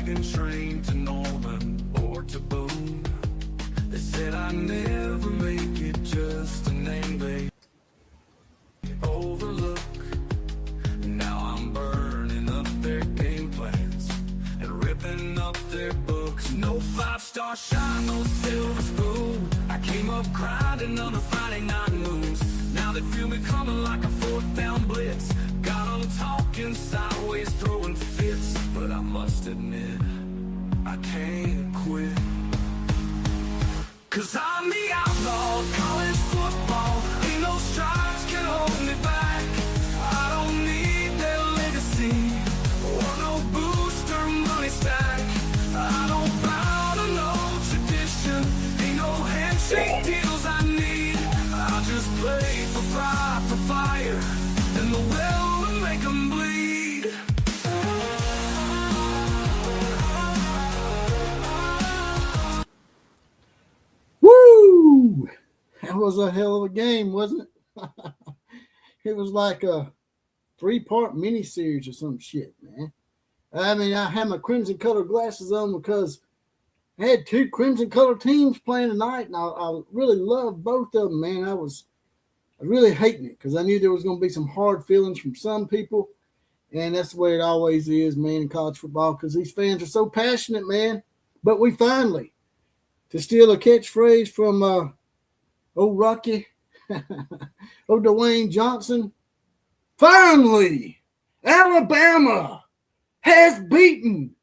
wagon train to Norman or to Boone. They said I'd never make it, just a name they overlook. Now I'm burning up their game plans and ripping up their books. No 5-star shine, no silver spoon. I came up grinding on a Friday night moons. Now they feel me coming like a 4th down blitz. Got them talking sideways, throwing fits. But I must admit, I can't quit. 'Cause I'm the outlaw of college football. Ain't no stripes can hold me back. I don't need their legacy or no booster money stack. I don't bow to no tradition. Ain't no handshake deals I need. I just play for pride, for fire, and the will to make 'em bleed. Woo! That was a hell of a game, wasn't it? It was like a 3-part miniseries or some shit, man. I mean, I had my crimson colored glasses on because I had 2 crimson colored teams playing tonight, and I really loved both of them, man. I was really hating it because I knew there was going to be some hard feelings from some people, and that's the way it always is, man, in college football, because these fans are so passionate, man. But we finally, to steal a catchphrase from old Rocky, old Dwayne Johnson, finally, Alabama has beaten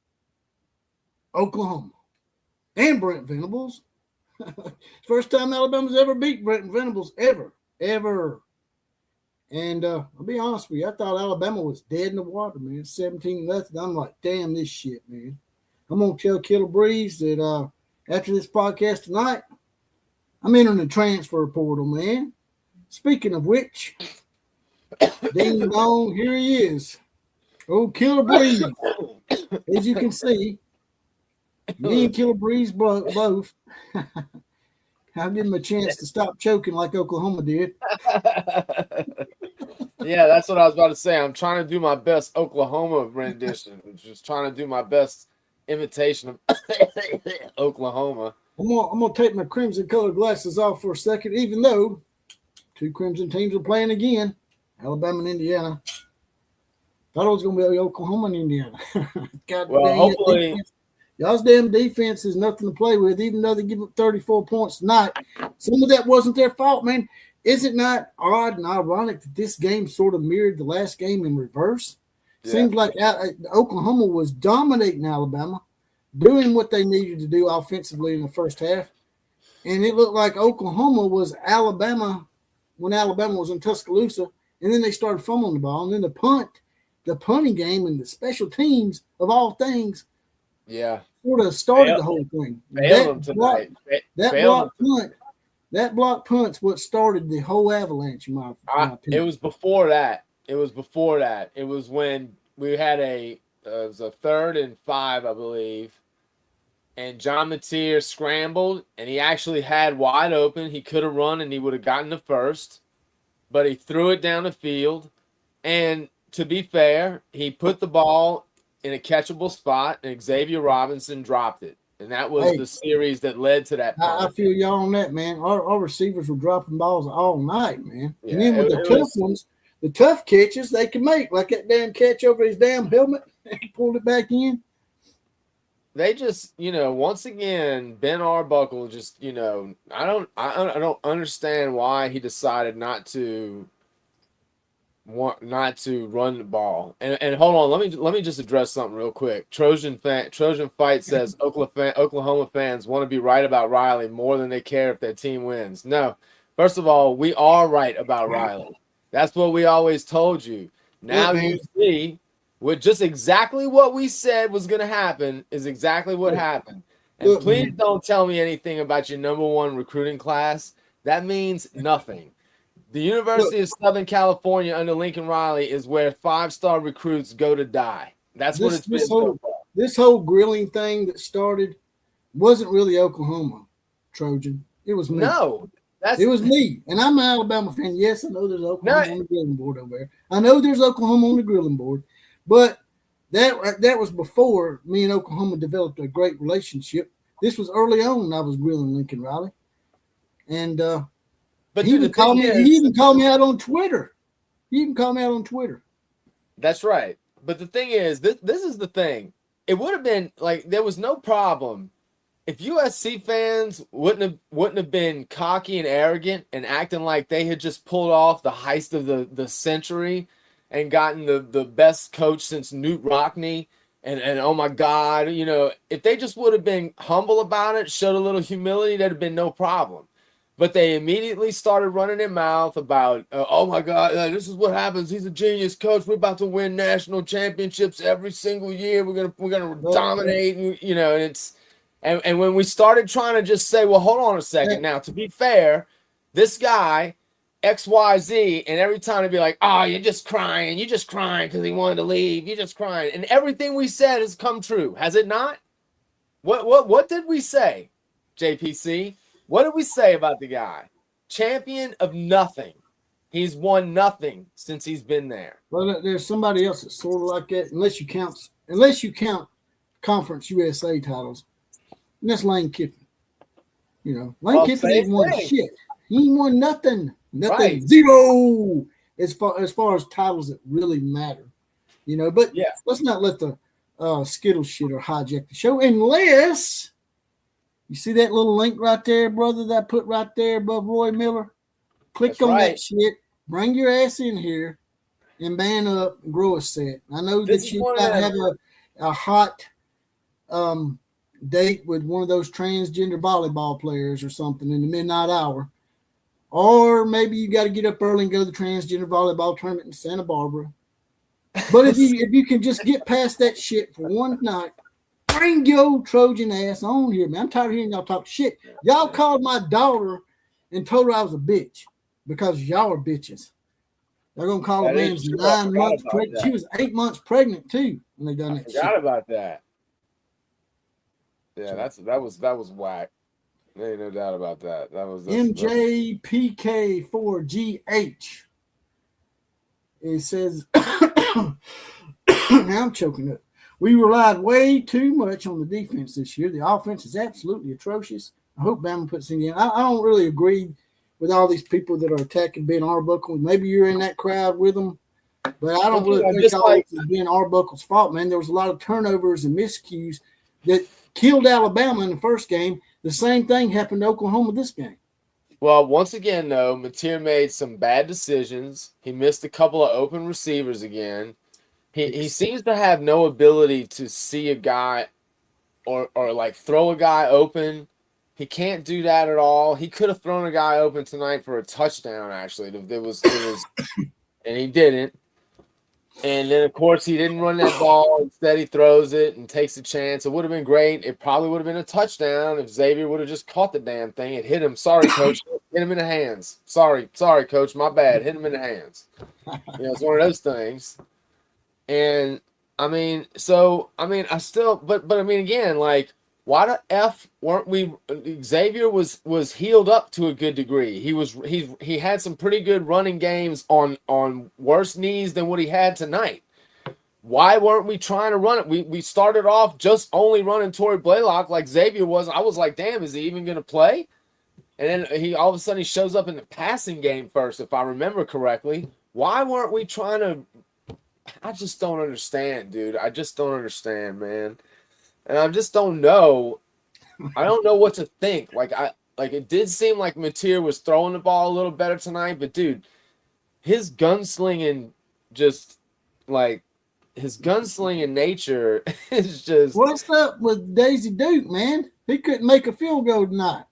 Oklahoma and Brent Venables. First time Alabama's ever beat Brent Venables, ever. And I'll be honest with you, I thought Alabama was dead in the water, man. 17-0. I'm like, damn this shit, man. I'm going to tell Killer Breeze that after this podcast tonight, I'm entering the transfer portal, man. Speaking of which, ding dong, here he is. Old Killer Breeze. As you can see, me and Killer Breeze both. I'll give him a chance to stop choking like Oklahoma did. Yeah, that's what I was about to say. I'm trying to do my best Oklahoma rendition. Just trying to do my best imitation of Oklahoma. I'm gonna take my crimson colored glasses off for a second, even though 2 crimson teams are playing again, Alabama and Indiana. Thought it was gonna be Oklahoma and Indiana. Well, hopefully. Y'all's damn defense is nothing to play with, even though they give up 34 points tonight. Some of that wasn't their fault, man. Is it not odd and ironic that this game sort of mirrored the last game in reverse? Yeah. Seems like Oklahoma was dominating Alabama, doing what they needed to do offensively in the first half. And it looked like Oklahoma was Alabama when Alabama was in Tuscaloosa, and then they started fumbling the ball. And then the punting game and the special teams, of all things, sort of started the whole thing. That block punt's what started the whole avalanche, in my opinion. It was before that. It was when we had it was a 3rd and 5, I believe, and John Mateer scrambled, and he actually had wide open. He could have run, and he would have gotten the first, but he threw it down the field. And to be fair, he put the ball in a catchable spot, and Xavier Robinson dropped it. And that was the series that led to that. I feel y'all on that, man. Our receivers were dropping balls all night, man. Yeah, and then with the tough ones, the tough catches they can make, like that damn catch over his damn helmet, he pulled it back in. They just, once again, Ben Arbuckle just, I don't understand why he decided not to run the ball. And hold on, let me just address something real quick. Trojan Fight says Oklahoma fans want to be right about Riley more than they care if their team wins. No, first of all, we are right about Riley. That's what we always told you. Now you see, with just exactly what we said was going to happen is exactly what happened. And please don't tell me anything about your number 1 recruiting class. That means nothing. The University of Southern California under Lincoln Riley is where 5-star recruits go to die. That's what it's been so far. This whole grilling thing that started wasn't really Oklahoma, Trojan. It was me. No. It was me. And I'm an Alabama fan. Yes, I know there's Oklahoma on the grilling board over there. I know there's Oklahoma on the grilling board. But that was before me and Oklahoma developed a great relationship. This was early on. I was grilling Lincoln Riley, and But he dude, even called me. He even called me out on Twitter. That's right. But the thing is, this is the thing. It would have been like there was no problem if USC fans wouldn't have been cocky and arrogant and acting like they had just pulled off the heist of the century and gotten the best coach since Newt Rockne and oh my God, you know, if they just would have been humble about it, showed a little humility, there'd have been no problem. But they immediately started running their mouth about, oh my God, this is what happens. He's a genius coach. We're about to win national championships every single year. We're gonna dominate, you know. And it's and when we started trying to just say, well, hold on a second. Now, to be fair, this guy XYZ, and every time to be like, oh, you're just crying because he wanted to leave. You're just crying, and everything we said has come true, has it not? What did we say, JPC? What did we say about the guy? Champion of nothing. He's won nothing since he's been there. Well, there's somebody else that's sort of like that, unless you count Conference USA titles. And that's Lane Kiffin. You know, Lane Kiffin ain't won shit. He ain't won nothing. Right. Zero. As far as titles that really matter. You know, but let's not let the Skittle shitter hijack the show unless you see that little link right there, brother, that I put right there above Roy Miller? Click on that shit. Bring your ass in here and man up and grow a set. I know that you got to have a hot date with one of those transgender volleyball players or something in the midnight hour. Or maybe you got to get up early and go to the transgender volleyball tournament in Santa Barbara. But if you can just get past that shit for one night, bring your Trojan ass on here, man. I'm tired of hearing y'all talk shit. Y'all called my daughter and told her I was a bitch because y'all are bitches. They're going to call a man 9 months pregnant. She was 8 months pregnant, too, when they done that shit. I forgot about that. Yeah, that was whack. There ain't no doubt about that. That was MJPK4GH. It says, now I'm choking up. We relied way too much on the defense this year. The offense is absolutely atrocious. I hope Bama puts it in. I don't really agree with all these people that are attacking Ben Arbuckle. Maybe you're in that crowd with them, but I don't really think all this is Ben Arbuckle's fault, man. There was a lot of turnovers and miscues that killed Alabama in the first game. The same thing happened to Oklahoma this game. Well, once again, though, Mateer made some bad decisions. He missed a couple of open receivers again. He seems to have no ability to see a guy or like throw a guy open. He can't do that at all. He could have thrown a guy open tonight for a touchdown, actually. It was and he didn't. And then, of course, he didn't run that ball. Instead, he throws it and takes a chance. It would have been great. It probably would have been a touchdown if Xavier would have just caught the damn thing. It hit him. Sorry, coach. Hit him in the hands. Sorry, coach. My bad. Hit him in the hands. You know, it's one of those things. And, I mean, I still – but I mean, again, like, why the F weren't we – Xavier was healed up to a good degree. He had some pretty good running games on worse knees than what he had tonight. Why weren't we trying to run it? We started off just only running Torrey Blaylock like Xavier was. I was like, damn, is he even going to play? And then all of a sudden he shows up in the passing game first, if I remember correctly. Why weren't we trying to – I just don't understand, dude. I just don't understand, man. And I just don't know. I don't know what to think. Like it did seem like Mateer was throwing the ball a little better tonight, but dude, his gunslinging nature is just. What's up with Daisy Duke, man? He couldn't make a field goal tonight.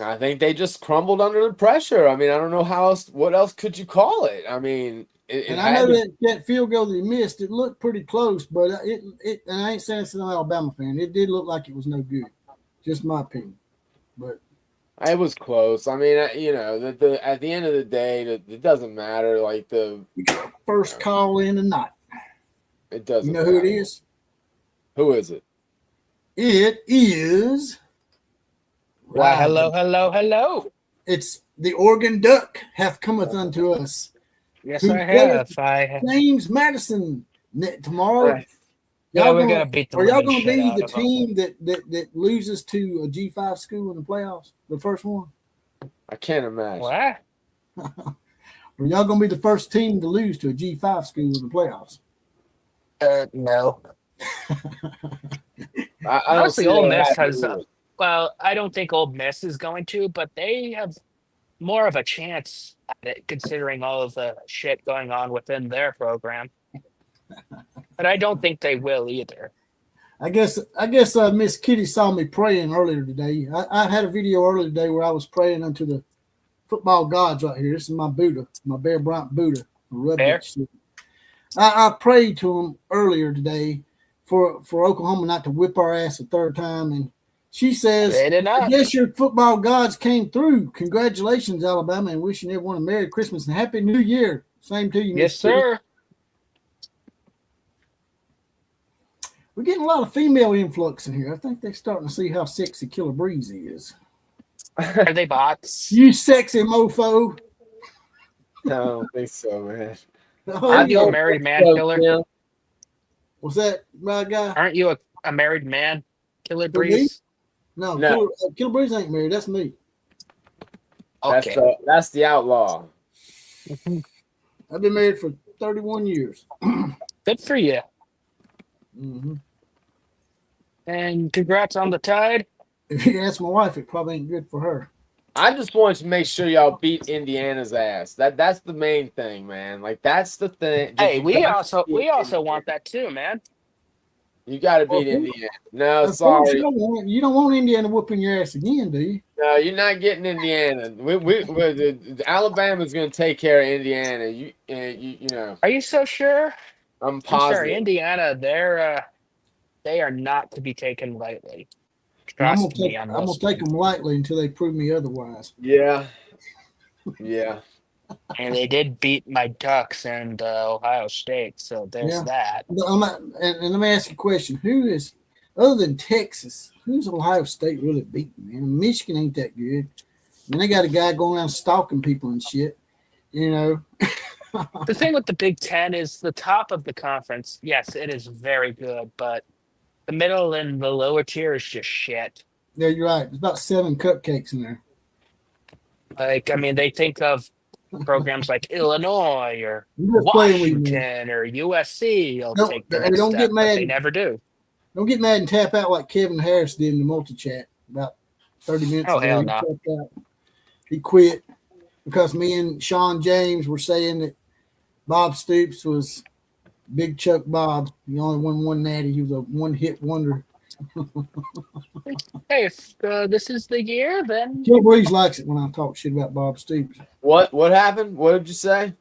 I think they just crumbled under the pressure. I mean, I don't know what else could you call it? I mean. I know that field goal that he missed, it looked pretty close, but and I ain't saying it's an Alabama fan. It did look like it was no good. Just my opinion. But it was close. I mean, you know, at the end of the day, it doesn't matter. Like first call in the night. It doesn't. You know who it is? Who is it? It is. Why, hello. It's the Oregon Duck hath cometh unto us. Yes, I have. James Madison Tomorrow, Right. Yeah, y'all we're gonna gonna beat the are y'all living gonna shit be out the of them. team that loses to a G5 school in the playoffs, the first one? I can't imagine. What? Or y'all gonna be the first team to lose to a G5 school in the playoffs? No. I don't Honestly, see Ole that Miss happening has. either. Well, I don't think Ole Miss is going to, but they have more of a chance at it, considering all of the shit going on within their program. But I don't think they will either. I guess Miss Kitty saw me praying earlier today. I had a video earlier today where I was praying unto the football gods right here. This is my Buddha, my Bear Bryant Buddha. Rub Fair. that shit. I prayed to him earlier today for Oklahoma not to whip our ass a third time, and she says, They did "I not. guess your football gods came through. Congratulations, Alabama, and wishing everyone a Merry Christmas and Happy New Year." Same to you, Yes, Miss Kitty. sir. We're getting a lot of female influx in here. I think they're starting to see how sexy Killer Breeze is. Are they bots? You sexy mofo. I don't think so, man. Oh, Aren't you yeah. a married man So, killer? Tim, Was that my guy? Aren't you a married man, Killer Who, me? Breeze? No, No. Killer Breeze ain't married. That's me. Okay. That's the outlaw. I've been married for 31 years. Good for you. Mm-hmm. And congrats on the Tide. If you ask my wife, it probably ain't good for her. I just wanted to make sure y'all beat Indiana's ass. That's the main thing, man. Like that's the thing. Hey, You we gotta also beat we also Indiana. want that too, man. You got to beat Well, Indiana. No, Of course, sorry. you don't want Indiana whooping your ass again, do you? No, you're not getting Indiana. Alabama's going to take care of Indiana. You know, Are you so sure? I'm I'm sorry, positive. Indiana. They are not to be taken lightly. And I'm Trust gonna me on I'm this. gonna take them lightly until they prove me otherwise. Yeah, yeah. And they did beat my Ducks and Ohio State, so there's Yeah. that. But and let me ask you a question: who is, other than Texas, who's Ohio State really beating? Man, Michigan ain't that good. I mean, they got a guy going around stalking people and shit. You know. The thing with the Big Ten is the top of the conference. Yes, it is very good, but the middle and the lower tier is just shit. Yeah, you're right. There's about 7 cupcakes in there. Like, I mean, they think of programs like Illinois or I'm just playing with you, man. Washington or USC will Don't- take the hey, next don't step, get but mad. they never do. Don't get mad and tap out like Kevin Harris did in the multi-chat about 30 minutes Oh, ago. hell He no. tapped out. He quit because me and Sean James were saying that Bob Stoops was Big Chuck Bob. He only won one natty. He was a one-hit wonder. Hey, if this is the year, then Joe Breeze likes it when I talk shit about Bob Stoops. What happened? What did you say?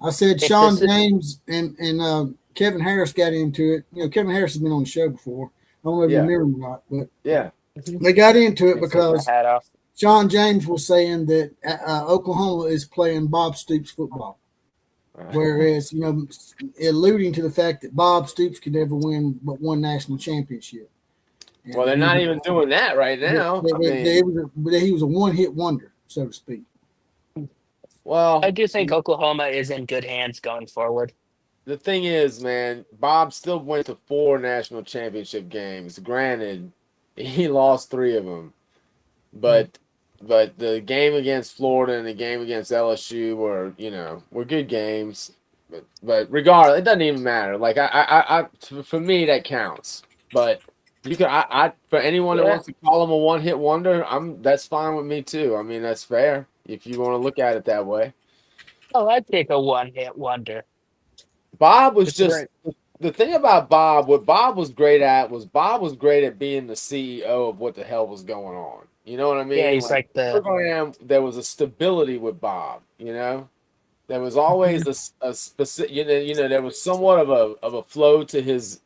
I said If Sean this is- James and Kevin Harris got into it. You know, Kevin Harris has been on the show before. I don't know if Yeah. you remember or not, but Yeah. they got into it take my because hat off. Sean James was saying that Oklahoma is playing Bob Stoops football, whereas, you know, alluding to the fact that Bob Stoops could never win but one national championship. And Well, they're not even doing that right now. I mean, he was a one-hit wonder, so to speak. well, I do think Oklahoma is in good hands going forward. the thing is, man, Bob still went to 4 national championship games. Granted, he lost 3 of them, but the game against Florida and the game against LSU were good games. But regardless, it doesn't even matter. Like for me, that counts. But you can for anyone that Yeah. wants to call him a one-hit wonder, that's fine with me too. I mean, that's fair if you want to look at it that way. Oh, I'd take a one-hit wonder. Bob was It's just the thing about Bob. What Bob was great at was being the CEO of what the hell was going on. You know what I mean? Yeah, he's like the program. There was a stability with Bob. You know, there was always a specific. There was somewhat of a flow to his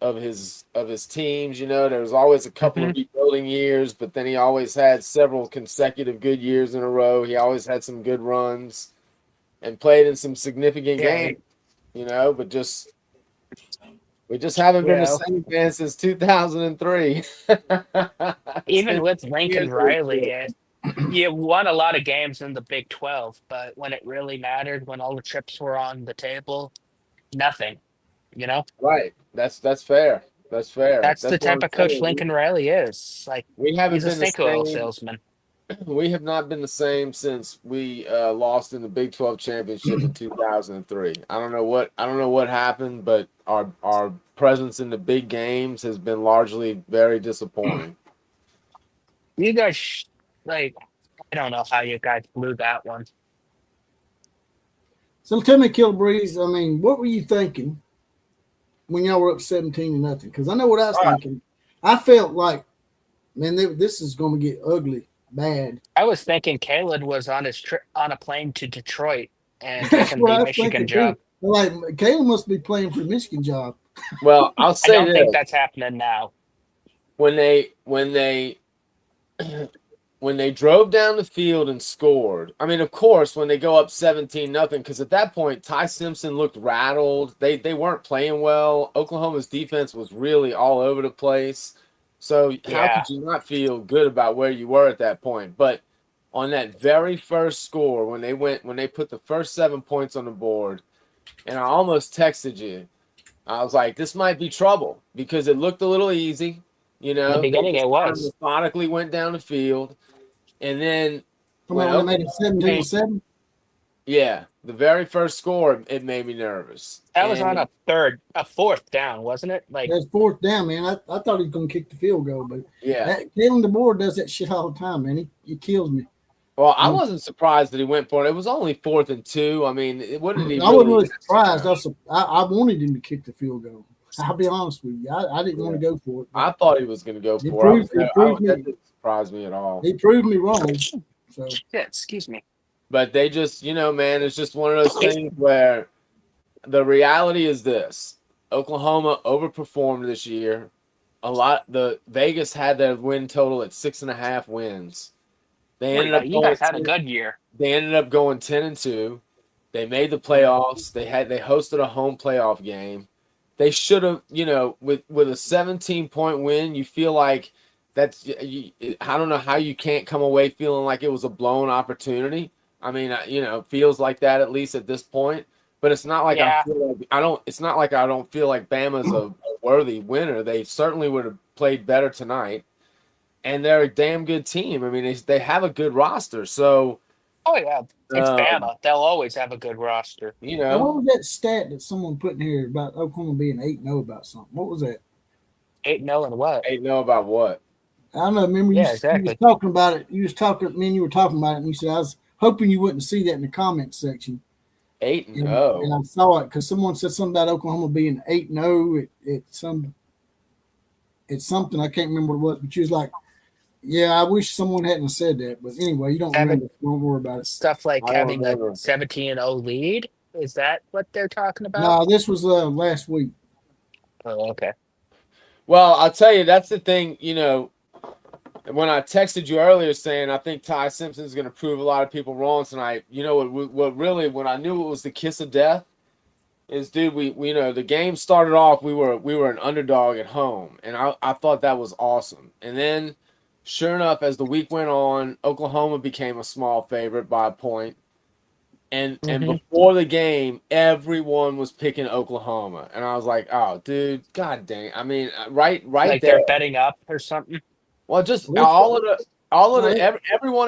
teams. You know, there was always a couple of rebuilding years, but then he always had several consecutive good years in a row. He always had some good runs, and played in some significant games. You know, but we just haven't been the same fan since 2003. even with Lincoln Riley, you won a lot of games in the Big 12, but when it really mattered, when all the chips were on the table, nothing. You know, Right. That's fair. That's fair. that's the That's what type I'm of coach saying. Lincoln Riley is. Like, We haven't he's a been the snake oil same. salesman. We have not been the same since we lost in the Big 12 championship in 2003. I don't know what happened, but our presence in the big games has been largely very disappointing. You guys, like, I don't know how you guys blew that one. So tell me, Kilbreeze, I mean, what were you thinking when y'all were up 17-0? Because I know what I was thinking. I felt like, man, this is going to get ugly, bad. I was thinking Caleb was on his trip on a plane to Detroit and That's taking what the I was Michigan thinking job. too. Like, Caleb must be playing for the Michigan job. Well, I'll I say don't think this. that's happening now. When they when they drove down the field and scored, I mean, of course, when they go up 17-0, because at that point, Ty Simpson looked rattled. They weren't playing well. Oklahoma's defense was really all over the place. So how Yeah. could you not feel good about where you were at that point? But on that very first score, when they put the first 7 points on the board, and I almost texted you, I was like, this might be trouble because it looked a little easy. You In the know, they beginning, just it kind of was. methodically went down the field. And then Come on, when they made it 17-7. yeah, the very first score, it made me nervous. That was on And a fourth down, wasn't it? Like, That's fourth down, man. I thought he was going to kick the field goal, but yeah. Kalen DeBoer does that shit all the time, man. He kills me. Well, I wasn't surprised that he went for it. It was only 4th and 2. I mean, what did he? I wasn't really surprised. I wanted him to kick the field goal. I'll be honest with you. I didn't want to go for it. I thought he was going to go for it. That didn't surprise me at all. He proved me wrong. So shit, excuse me. But they just, man, it's just one of those things where the reality is this: Oklahoma overperformed this year. The Vegas had their win total at 6.5 wins. You guys had a good year. They ended up going 10-2. They made the playoffs. They hosted a home playoff game. They should have, with a 17-point win, you feel like I don't know how you can't come away feeling like it was a blown opportunity. I mean, it feels like that at least at this point. But it's not like it's not like I don't feel like Bama's a worthy winner. They certainly would have played better tonight. And they're a damn good team. I mean, they have a good roster. So, oh yeah, it's Bama. They'll always have a good roster. Now, what was that stat that someone put in here about Oklahoma being 8-0 about something? What was that? 8-0 and what? 8-0 about what? I don't know. Remember, you was talking about it. You were talking about it, and you said I was hoping you wouldn't see that in the comment section. 8-0. And I saw it because someone said something about Oklahoma being 8-0 it's something I can't remember what it was, but she was like, yeah, I wish someone hadn't said that. But anyway, you don't remember. Don't worry about it. Stuff like having a 17-0 lead. Is that what they're talking about? No, this was last week. Oh, okay. Well, I'll tell you, that's the thing, when I texted you earlier saying I think Ty Simpson is going to prove a lot of people wrong tonight, what really, when I knew it was the kiss of death, is, dude, we the game started off, we were an underdog at home, and I thought that was awesome. And then, sure enough, as the week went on, Oklahoma became a small favorite by a point. And before the game, everyone was picking Oklahoma, and I was like, "Oh, dude, god dang! I mean, right like there, they're betting up or something." Well, just everyone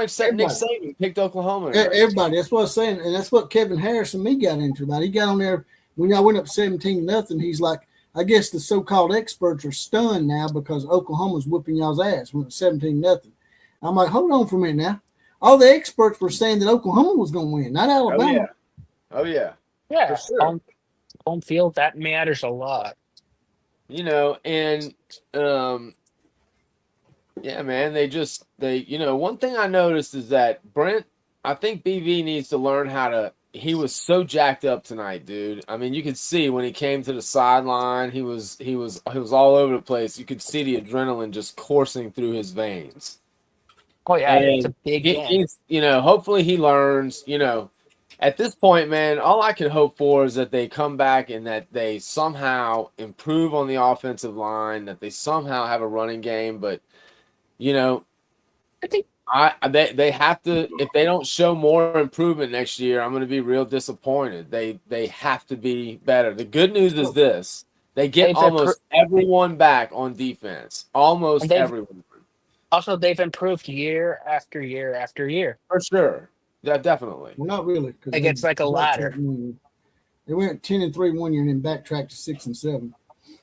except Nick Saban picked Oklahoma. Everybody, that's what I was saying, and that's what Kevin Harris and me got into about. He got on there when y'all went up 17-0. He's like, I guess the so-called experts are stunned now because Oklahoma's whooping y'all's ass when it's 17-0. I'm like, hold on for a minute now. All the experts were saying that Oklahoma was going to win, not Alabama. Oh yeah. Yeah. For sure. Home field, that matters a lot. And yeah, man, one thing I noticed is that Brent, I think BV needs to learn he was so jacked up tonight, dude. I mean, you could see when he came to the sideline, he was all over the place. You could see the adrenaline just coursing through his veins. Oh yeah, it's a big game. Hopefully he learns, at this point, man, all I can hope for is that they come back and that they somehow improve on the offensive line, that they somehow have a running game. But, I think They have to. If they don't show more improvement next year, I'm going to be real disappointed. They have to be better. The good news is this: they get They've almost everyone back on defense. Almost everyone. Also, they've improved year after year after year. For sure. Yeah, definitely. Well, not really. Like it's like a ladder. They went 10-3 one year and then backtracked to 6-7.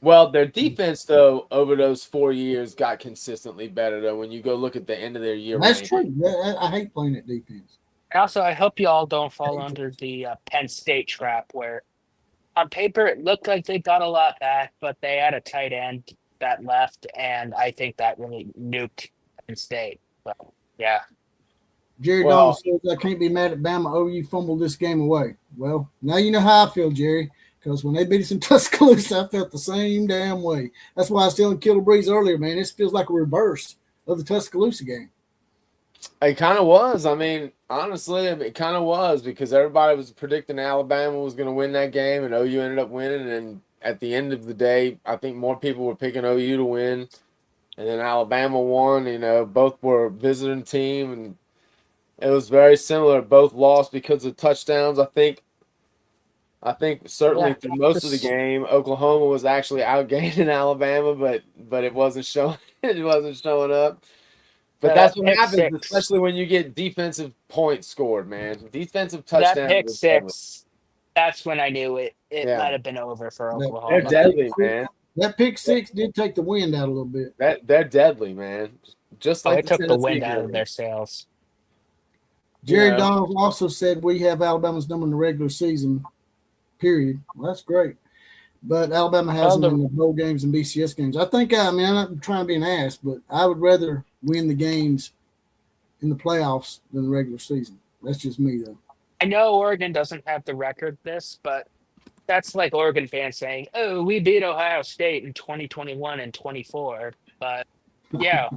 Well, their defense, though, over those 4 years got consistently better, though, when you go look at the end of their year. That's true. I hate playing that defense. Also, I hope you all don't fall under the Penn State trap where on paper it looked like they got a lot back, but they had a tight end that left, and I think that really nuked Penn State. But, yeah. Jerry Donald says, I can't be mad at Bama. OU fumbled this game away. Well, now you know how I feel, Jerry, because when they beat us in Tuscaloosa, I felt the same damn way. That's why I was telling Killer Breeze earlier, man. This feels like a reverse of the Tuscaloosa game. It kind of was. I mean, honestly, it kind of was because everybody was predicting Alabama was going to win that game, and OU ended up winning. And at the end of the day, I think more people were picking OU to win, and then Alabama won. You know, both were a visiting team, and it was very similar. Both lost because of touchdowns. I think certainly through most of the game, Oklahoma was actually outgaining Alabama, but it wasn't showing. It wasn't showing up. But that's what happens, especially when you get defensive points scored, man. Defensive touchdowns. That pick six, that's when I knew it might have been over for Oklahoma. They're deadly, man. That pick six did take the wind out a little bit. They're deadly, man. Just like it took the wind out of their sails. Jerry Donald also said we have Alabama's number in the regular season, period. Well, that's great. But Alabama has them in the bowl games and BCS games. I think, I'm not trying to be an ass, but I would rather win the games in the playoffs than the regular season. That's just me, though. I know Oregon doesn't have the record but that's like Oregon fans saying, oh, we beat Ohio State in 2021 and 24. But, yeah,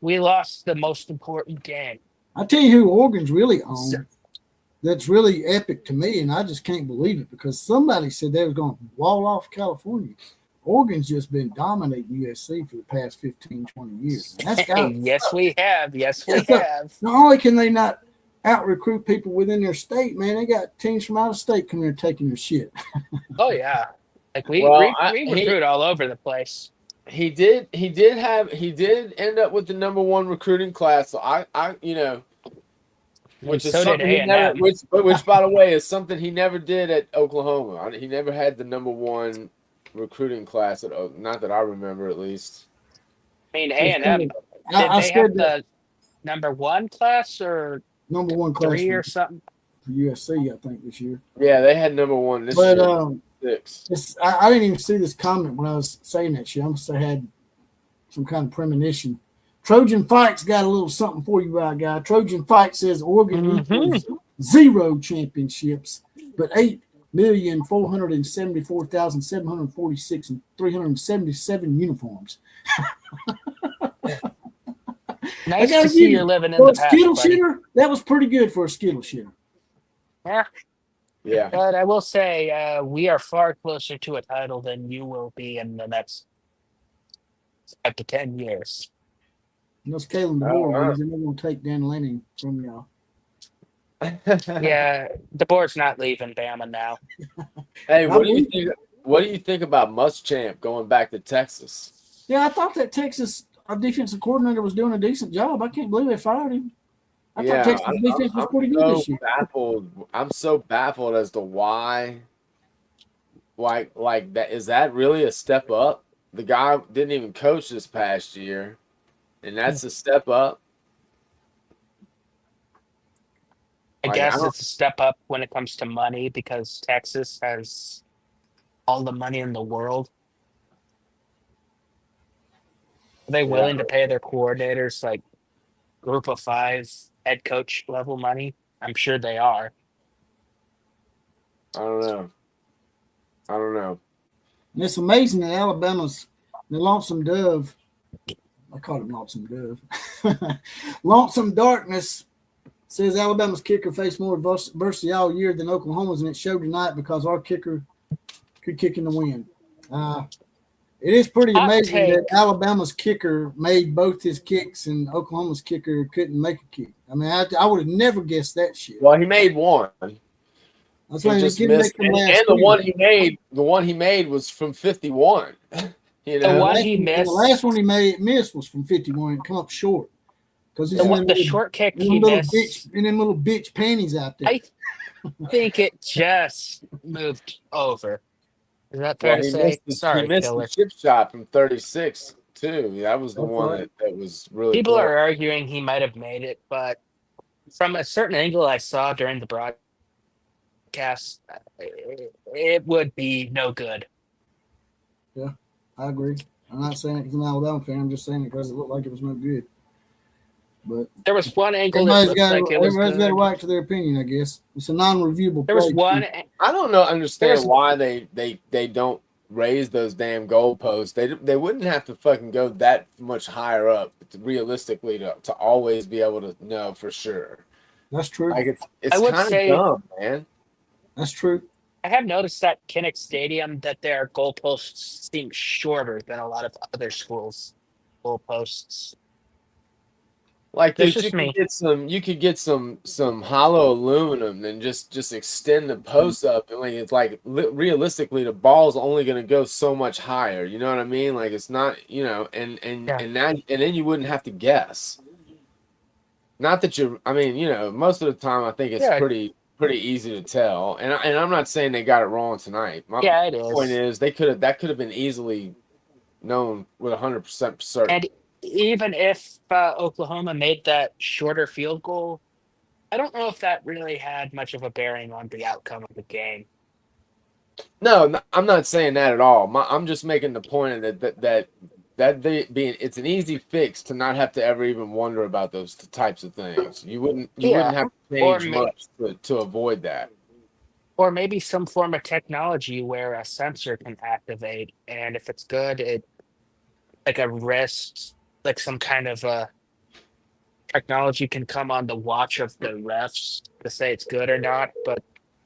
we lost the most important game. I tell you who Oregon's really on. That's really epic to me, and I just can't believe it because somebody said they were going to wall off California. Oregon's just been dominating USC for the past 15, 20 years. Yes, we have. Yes, we have. Not only can they not out-recruit people within their state, man, they got teams from out of state coming here taking their shit. Oh, yeah. Like we recruit all over the place. He did end up with the number one recruiting class. So I which is something he never, which by the way is something he never did at Oklahoma. He never had the number one recruiting class not that I remember, at least. I mean, A&M, did they have the number one class or number one class 3 or something for USC? I think this year. Yeah, they had number one this year. But 6. I didn't even see this comment when I was saying that shit. I must have had some kind of premonition. Trojan Fight's got a little something for you, right, guy. Trojan Fight says Oregon equals 0 championships, but 8,474,746 and 377 uniforms. Nice to see you're living in the past, Skittle shitter, that was pretty good for a Skittle shitter. Yeah. But I will say we are far closer to a title than you will be in the next 5 to 10 years. Those Kalen DeBoer, they're going to take Dan Lanning from y'all. Yeah, DeBoer's not leaving Bama now. Hey, what do you think about Muschamp going back to Texas? Yeah, I thought that Texas defensive coordinator was doing a decent job. I can't believe they fired him. I thought Texas defense was pretty good this year. I'm so baffled as to why. Like that, is that really a step up? The guy didn't even coach this past year, and that's a step up. I guess it's a step up when it comes to money because Texas has all the money in the world. Are they willing to pay their coordinators like group of 5 head coach level money? I'm sure they are. I don't know. And it's amazing that Alabama's the Lonesome Dove. I call him Lonesome Dove. Lonesome Darkness says Alabama's kicker faced more adversity all year than Oklahoma's, and it showed tonight because our kicker could kick in the wind. It is pretty Hot amazing that take. Alabama's kicker made both his kicks and Oklahoma's kicker couldn't make a kick. I mean, I would have never guessed that shit. Well, he made one. That's He why they just didn't missed, make them and last the year. one he made was from 51. You The know, one last he one- missed- The last one he missed was from 51 and come up short. Because The short kick he missed, in them little bitch panties out there. I think it just moved over. Is that fair well, to he say? missed, Sorry, he missed Killer. the chip shot from 36 too. That was the That's one right. that was really People close. are arguing he might have made it, but from a certain angle I saw during the broadcast, it would be no good. I agree. I'm not saying it because I'm an Alabama fan. I'm just saying it because it looked like it was no good. But There was one angle that looked like it was everybody's got a good. right to their opinion, I guess. It's a non-reviewable There was play. one. I don't know. Understand There's- why they don't raise those damn goalposts. They wouldn't have to fucking go that much higher up realistically to always be able to know for sure. That's true. Like it's I would kind of say- dumb, man. That's true. I have noticed at Kinnick Stadium that their goalposts seem shorter than a lot of other schools' goalposts. Like That's dude, just me. you could get some hollow aluminum and just extend the post up, and like it's like realistically the ball's only going to go so much higher. You know what I mean? Like it's not, you know, and Yeah. and then you wouldn't have to guess. Not that I mean, you know, most of the time I think it's Yeah. pretty easy to tell, and I'm not saying they got it wrong tonight. My Yeah, it point is. is that could have been easily known with 100% certainty. And even if Oklahoma made that shorter field goal, I don't know if that really had much of a bearing on the outcome of the game. No, I'm not saying that at all. I'm just making the point that it's an easy fix to not have to ever even wonder about those types of things. You wouldn't have to change much to avoid that. Or maybe some form of technology where a sensor can activate, and if it's good, it like a wrist, like some kind of technology can come on the watch of the refs to say it's good or not. But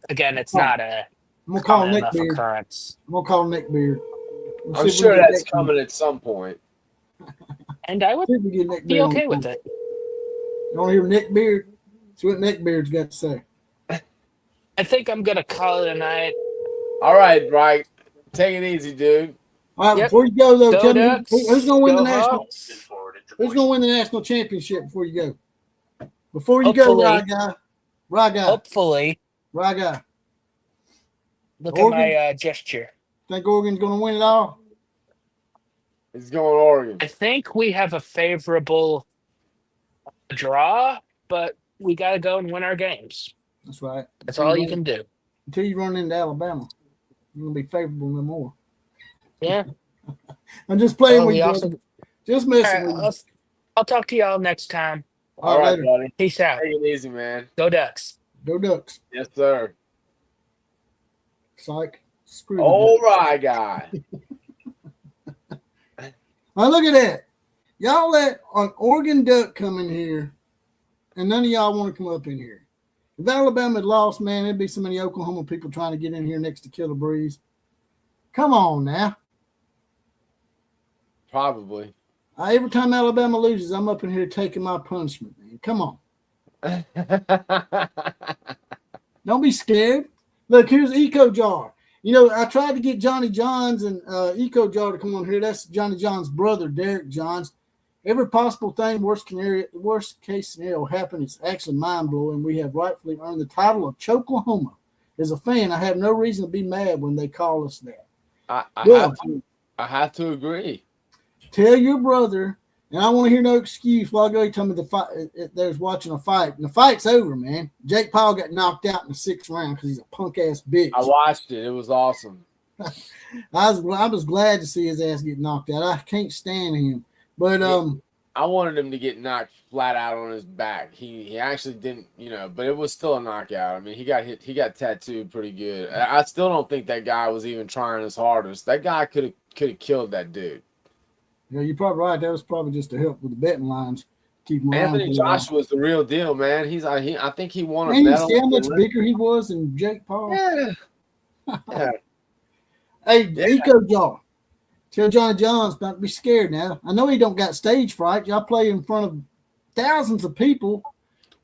again, it's not a I'm gonna call common Nick enough Beard. occurrence. I'm gonna call Nick Beard. We'll I'm see if we sure can get that's Nick- coming at some point. And I would see if we get Nick be Beard on okay the with phone. it. You want to hear Nick Beard? See what Nick Beard's got to say. I think I'm gonna call it a night. All right, take it easy, dude. All right, Yep. before you go though, Go tell me Ducks. who's going to win Go the national. Hawks. Who's going to win the national championship before you go? Before you go, Hopefully. Rye guy. Hopefully, look Oregon? at my gesture. Think Oregon's going to win it all? He's going Oregon. I think we have a favorable draw, but we got to go and win our games. That's right. That's all you can do. Until you run into Alabama, you're going to be favorable no more. Yeah. I'm just playing Well, with we you. also, Just all messing right, with you. I'll talk to y'all next time. All right, later. buddy. Peace out. Take it easy, man. Go Ducks. Go Ducks. Yes, sir. Psych. Screw the All Ducks. right, guy. Now look at that. Y'all let an Oregon Duck come in here, and none of y'all want to come up in here. If Alabama had lost, man, there'd be so many Oklahoma people trying to get in here next to Killer Breeze. Come on now. Probably. Every time Alabama loses, I'm up in here taking my punishment, man. Come on. Don't be scared. Look, here's Eco Jar. You know, I tried to get Johnny Johns and Eco Jar to come on here. That's Johnny Johns' brother, Derek Johns. Every possible thing, worst case scenario happen. It's actually mind blowing. We have rightfully earned the title of Choklahoma. As a fan, I have no reason to be mad when they call us that. I have to agree. Tell your brother, and I want to hear no excuse while I go. He told me the fight. There's watching a fight, and the fight's over, man. Jake Paul got knocked out in the 6th round because he's a punk ass bitch. I watched it. It was awesome. I was glad to see his ass get knocked out. I can't stand him, but I wanted him to get knocked flat out on his back. He actually didn't, you know, but it was still a knockout. I mean, he got hit. He got tattooed pretty good. I still don't think that guy was even trying his hardest. That guy could have killed that dude. yeah, you're probably right. That was probably just to help with the betting lines. Keep him around. Anthony Joshua was the real deal, man. I think he won a Man, you medal. see how much bigger he was than Jake Paul? Yeah. Yeah. Hey, Yeah. Eco Jar, Tell Johnny Johns not to be scared now. I know he don't got stage fright. Y'all play in front of thousands of people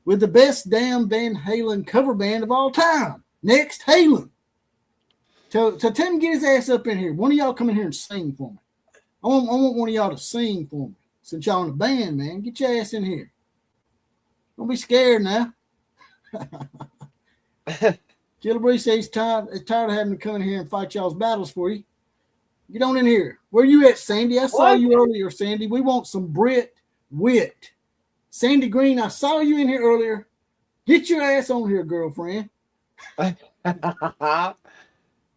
with the best damn Van Halen cover band of all time. Next, Halen. Tell him to get his ass up in here. One of y'all come in here and sing for me. I want one of y'all to sing for me. Since y'all in the band, man, get your ass in here. Don't be scared now. Killer Bree says he's tired of having to come in here and fight y'all's battles for you. Get on in here. Where you at, Sandy? I saw you earlier, Sandy. We want some Brit wit. Sandy Green, I saw you in here earlier. Get your ass on here, girlfriend.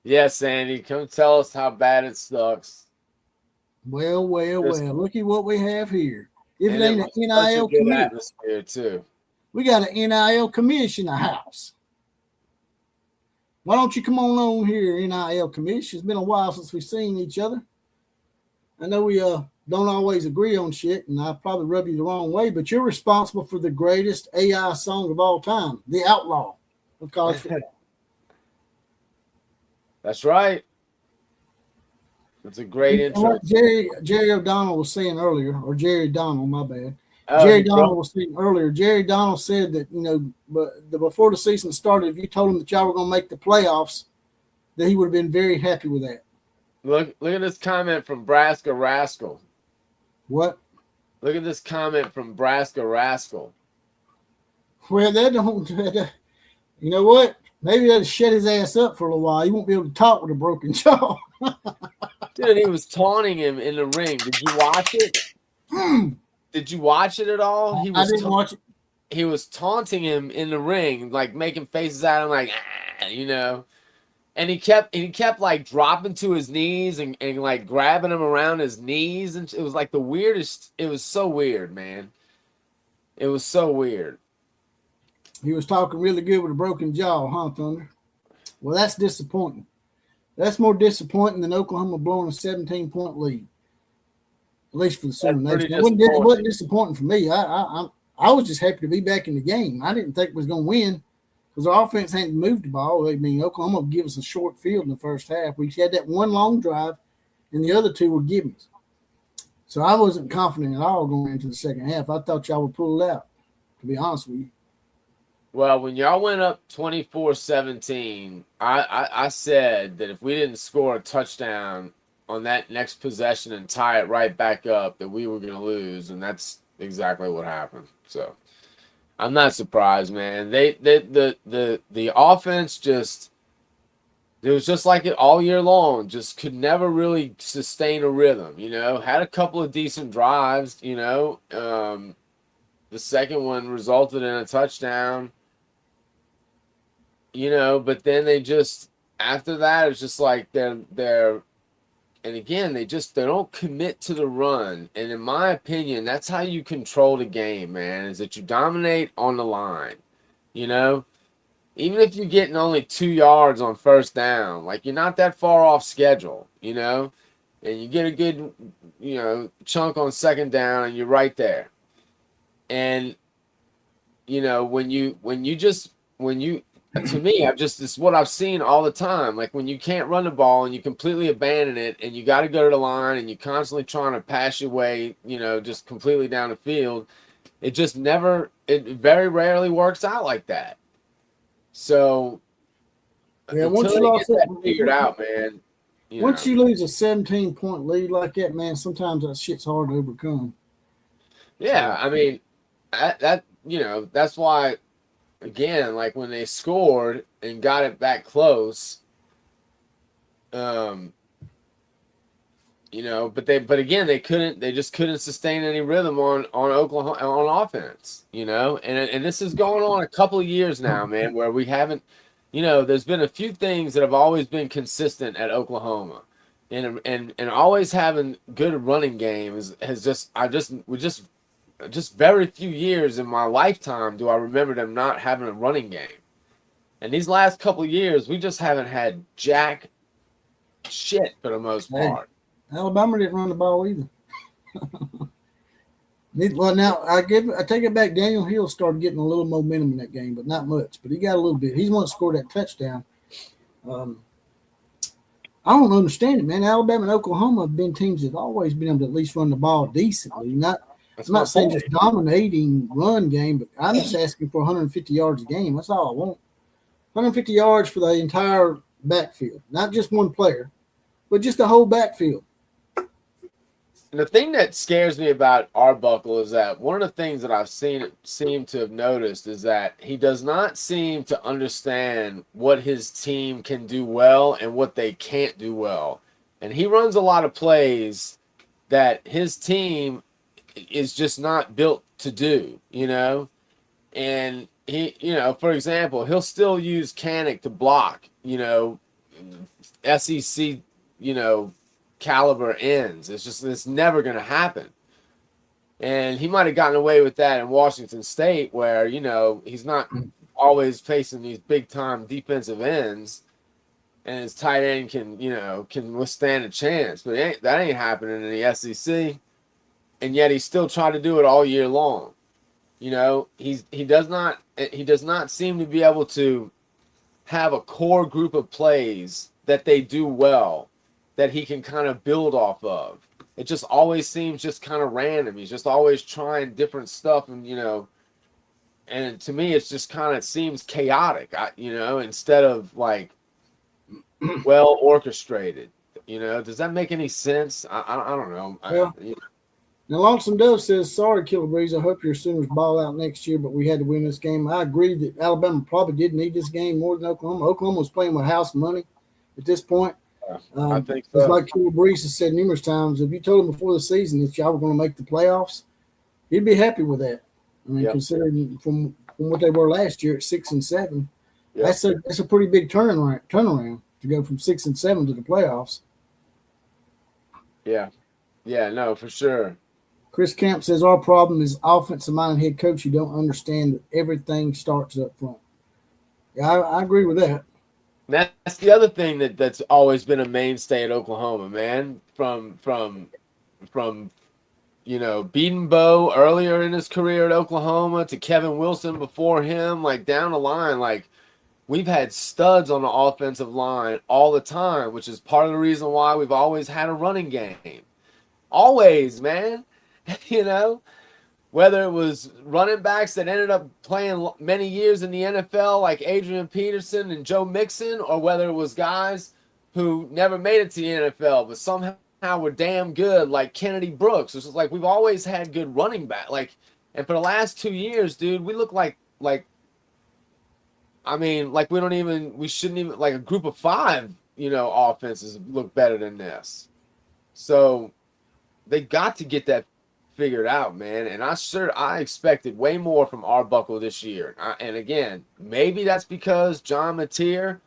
Yeah, Sandy, come tell us how bad it sucks. Well. Look at what we have here. If it ain't an NIL atmosphere too. We got an NIL commission in the house. Why don't you come on here, NIL commission? It's been a while since we've seen each other. I know we don't always agree on shit, and I probably rub you the wrong way, but you're responsible for the greatest AI song of all time, The Outlaw of college football. That's right. It's a great intro. What Jerry O'Donnell was saying earlier, or Jerry Donnell, my bad. Jerry Donnell was saying earlier. Jerry Donnell said that, before the season started, if you told him that y'all were going to make the playoffs, that he would have been very happy with that. Look at this comment from Braska Rascal. What? Look at this comment from Braska Rascal. Well, that don't. You know what? Maybe that'll shut his ass up for a little while. He won't be able to talk with a broken jaw. Dude, he was taunting him in the ring. Did you watch it? Did you watch it at all? I didn't watch it. He was taunting him in the ring, like making faces at him, like, and he kept like dropping to his knees and like grabbing him around his knees, and it was like the weirdest. It was so weird, man. It was so weird. He was talking really good with a broken jaw, huh, Thunder? Well, that's disappointing. That's more disappointing than Oklahoma blowing a 17-point lead. At least for the Southern Nation. It wasn't disappointing for me. I was just happy to be back in the game. I didn't think we was going to win because our offense hadn't moved the ball. I mean, Oklahoma would give us a short field in the first half. We had that one long drive, and the other two were givens. So I wasn't confident at all going into the second half. I thought y'all would pull it out, to be honest with you. Well, when y'all went up 24-17, I said that if we didn't score a touchdown on that next possession and tie it right back up, that we were going to lose, and that's exactly what happened. So I'm not surprised, man. The offense just, it was just like it all year long, just could never really sustain a rhythm, had a couple of decent drives, the second one resulted in a touchdown, but then they just, after that, it's just like they're and again, they don't commit to the run. And in my opinion, that's how you control the game, man, is that you dominate on the line. Even if you're getting only 2 yards on first down, like you're not that far off schedule, and you get a good, chunk on second down and you're right there. And, to me, this is what I've seen all the time. Like when you can't run the ball and you completely abandon it and you got to go to the line and you're constantly trying to pass your way, just completely down the field, it very rarely works out like that. So, once you lost that figured out, man. Once you lose a 17-point lead like that, man, sometimes that shit's hard to overcome. Yeah, I mean, that's why. Again, like when they scored and got it back close, but again, they just couldn't sustain any rhythm on Oklahoma on offense, and this is going on a couple of years now, man, where we haven't, there's been a few things that have always been consistent at Oklahoma, and always having good running games just very few years in my lifetime do I remember them not having a running game. And these last couple of years, we just haven't had jack shit for the most part. Alabama didn't run the ball either. Well, now I take it back. Daniel Hill started getting a little momentum in that game, but not much. But he got a little bit. He's the one that scored that touchdown. I don't understand it, man. Alabama and Oklahoma have been teams that have always been able to at least run the ball decently. That's I'm my not saying point. just dominating run game, but I'm just asking for 150 yards a game. That's all I want. 150 yards for the entire backfield, not just one player, but just the whole backfield. And the thing that scares me about Arbuckle is that one of the things that I've seem to have noticed is that he does not seem to understand what his team can do well and what they can't do well. And he runs a lot of plays that his team is just not built to do, you know? And he, you know, for example, he'll still use Canick to block, you know, SEC, you know, caliber ends. It's never going to happen. And he might have gotten away with that in Washington State, where, you know, he's not always facing these big time defensive ends, and his tight end can, you know, can withstand a chance. But that ain't happening in the SEC. And yet he still tried to do it all year long. You know, he does not seem to be able to have a core group of plays that they do well that he can kind of build off of. It just always seems just kind of random. He's just always trying different stuff, and you know, and to me, it's just kind of seems chaotic. You know, instead of like well orchestrated. You know, does that make any sense? I don't know. Yeah. Now, Lonesome Dove says, sorry, Killer Breeze. I hope your Sooners ball out next year, but we had to win this game. I agree that Alabama probably did need this game more than Oklahoma. Oklahoma was playing with house money at this point. I think so. It's like Killer Breeze has said numerous times. If you told him before the season that y'all were going to make the playoffs, he'd be happy with that. I mean, considering from what they were last year at 6-7, that's a pretty big turnaround to go from 6-7 to the playoffs. Yeah, no, for sure. Chris Camp says our problem is offensive-minded head coach who don't understand that everything starts up front. Yeah, I agree with that. That's the other thing that's always been a mainstay at Oklahoma, man. From you know, beating Bo earlier in his career at Oklahoma to Kevin Wilson before him, like down the line, like we've had studs on the offensive line all the time, which is part of the reason why we've always had a running game. Always, man. You know, whether it was running backs that ended up playing many years in the NFL like Adrian Peterson and Joe Mixon, or whether it was guys who never made it to the NFL but somehow were damn good like Kennedy Brooks. It's just like we've always had good running back. Like, and for the last 2 years, dude, we look like I mean, like we shouldn't even, like a group of 5, you know, offenses look better than this. So they got to get that figured out, man. And I expected way more from Arbuckle this year. And again, maybe that's because John Mateer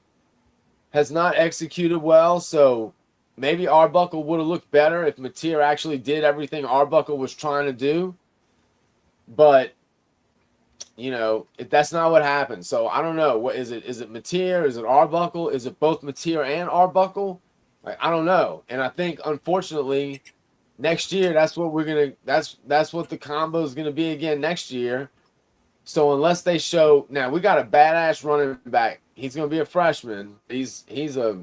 has not executed well. So maybe Arbuckle would have looked better if Mateer actually did everything Arbuckle was trying to do. But you know, that's not what happened. So I don't know. What is it? Is it Mateer? Is it Arbuckle? Is it both Mateer and Arbuckle? Like, I don't know. And I think, unfortunately, next year that's what the combo is gonna be again next year. So unless they show, now we got a badass running back. He's gonna be a freshman. He's a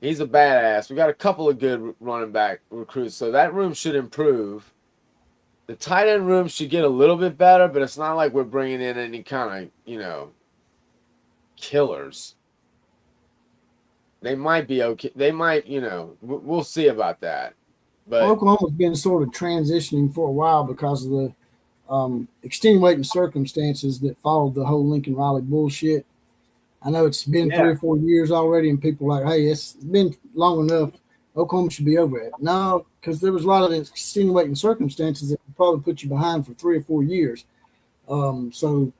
badass. We got a couple of good running back recruits, so that room should improve. The tight end room should get a little bit better, but it's not like we're bringing in any kind of, you know, killers. They might be okay. They might, you know, we'll see about that. But Oklahoma's been sort of transitioning for a while because of the extenuating circumstances that followed the whole Lincoln Riley bullshit. I know it's been 3 or 4 years already, and people are like, hey, it's been long enough. Oklahoma should be over it. No, because there was a lot of extenuating circumstances that would probably put you behind for 3 or 4 years. So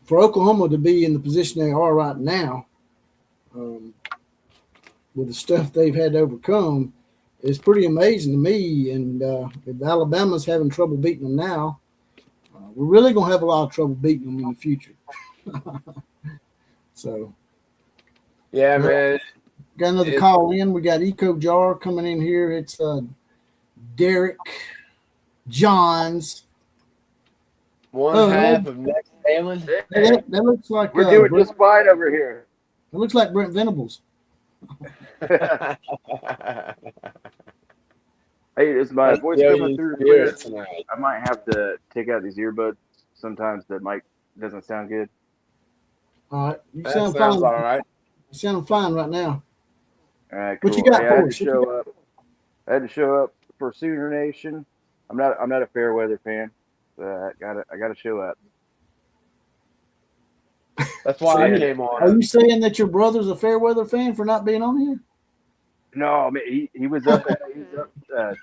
for Oklahoma to be in the position they are right now, with the stuff they've had to overcome, is pretty amazing to me. And if Alabama's having trouble beating them now, we're really going to have a lot of trouble beating them in the future. So, yeah, man. Got another call in. We got Eco Jar coming in here. It's Derek Johns. One half of next Halen. That looks like we're doing just fine over here. It looks like Brent Venables. Hey, is my Let's voice feel coming your through clear? spirit tonight. I might have to take out these earbuds. Sometimes the mic doesn't sound good. All right, you That sound sounds fine. all right. You sound fine right now. All right, What you cool. got Hey, I for had to us? show up. I had to show up for Sooner Nation. I'm not a fair weather fan. I gotta show up. That's why I Yeah. came Are on. you saying that your brother's a Fairweather fan for not being on here? No, I mean he was up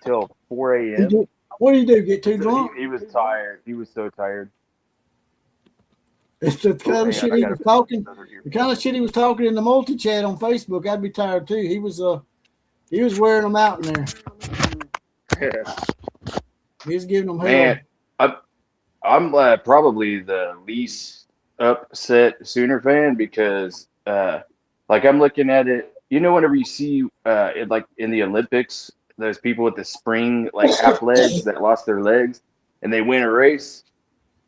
till 4 He a.m. did, what do you do? Get too So drunk? he was tired. He was so tired. It's the Oh, kind of hang shit on, I he gotta was put talking. these other The kind earbuds of shit he was talking in the multi chat on Facebook. I'd be tired too. He was wearing them out in there. in. He was giving them hell. Man, I'm probably the least upset Sooner fan because like I'm looking at it. You know, whenever you see it, like in the Olympics, those people with the spring like half legs that lost their legs and they win a race.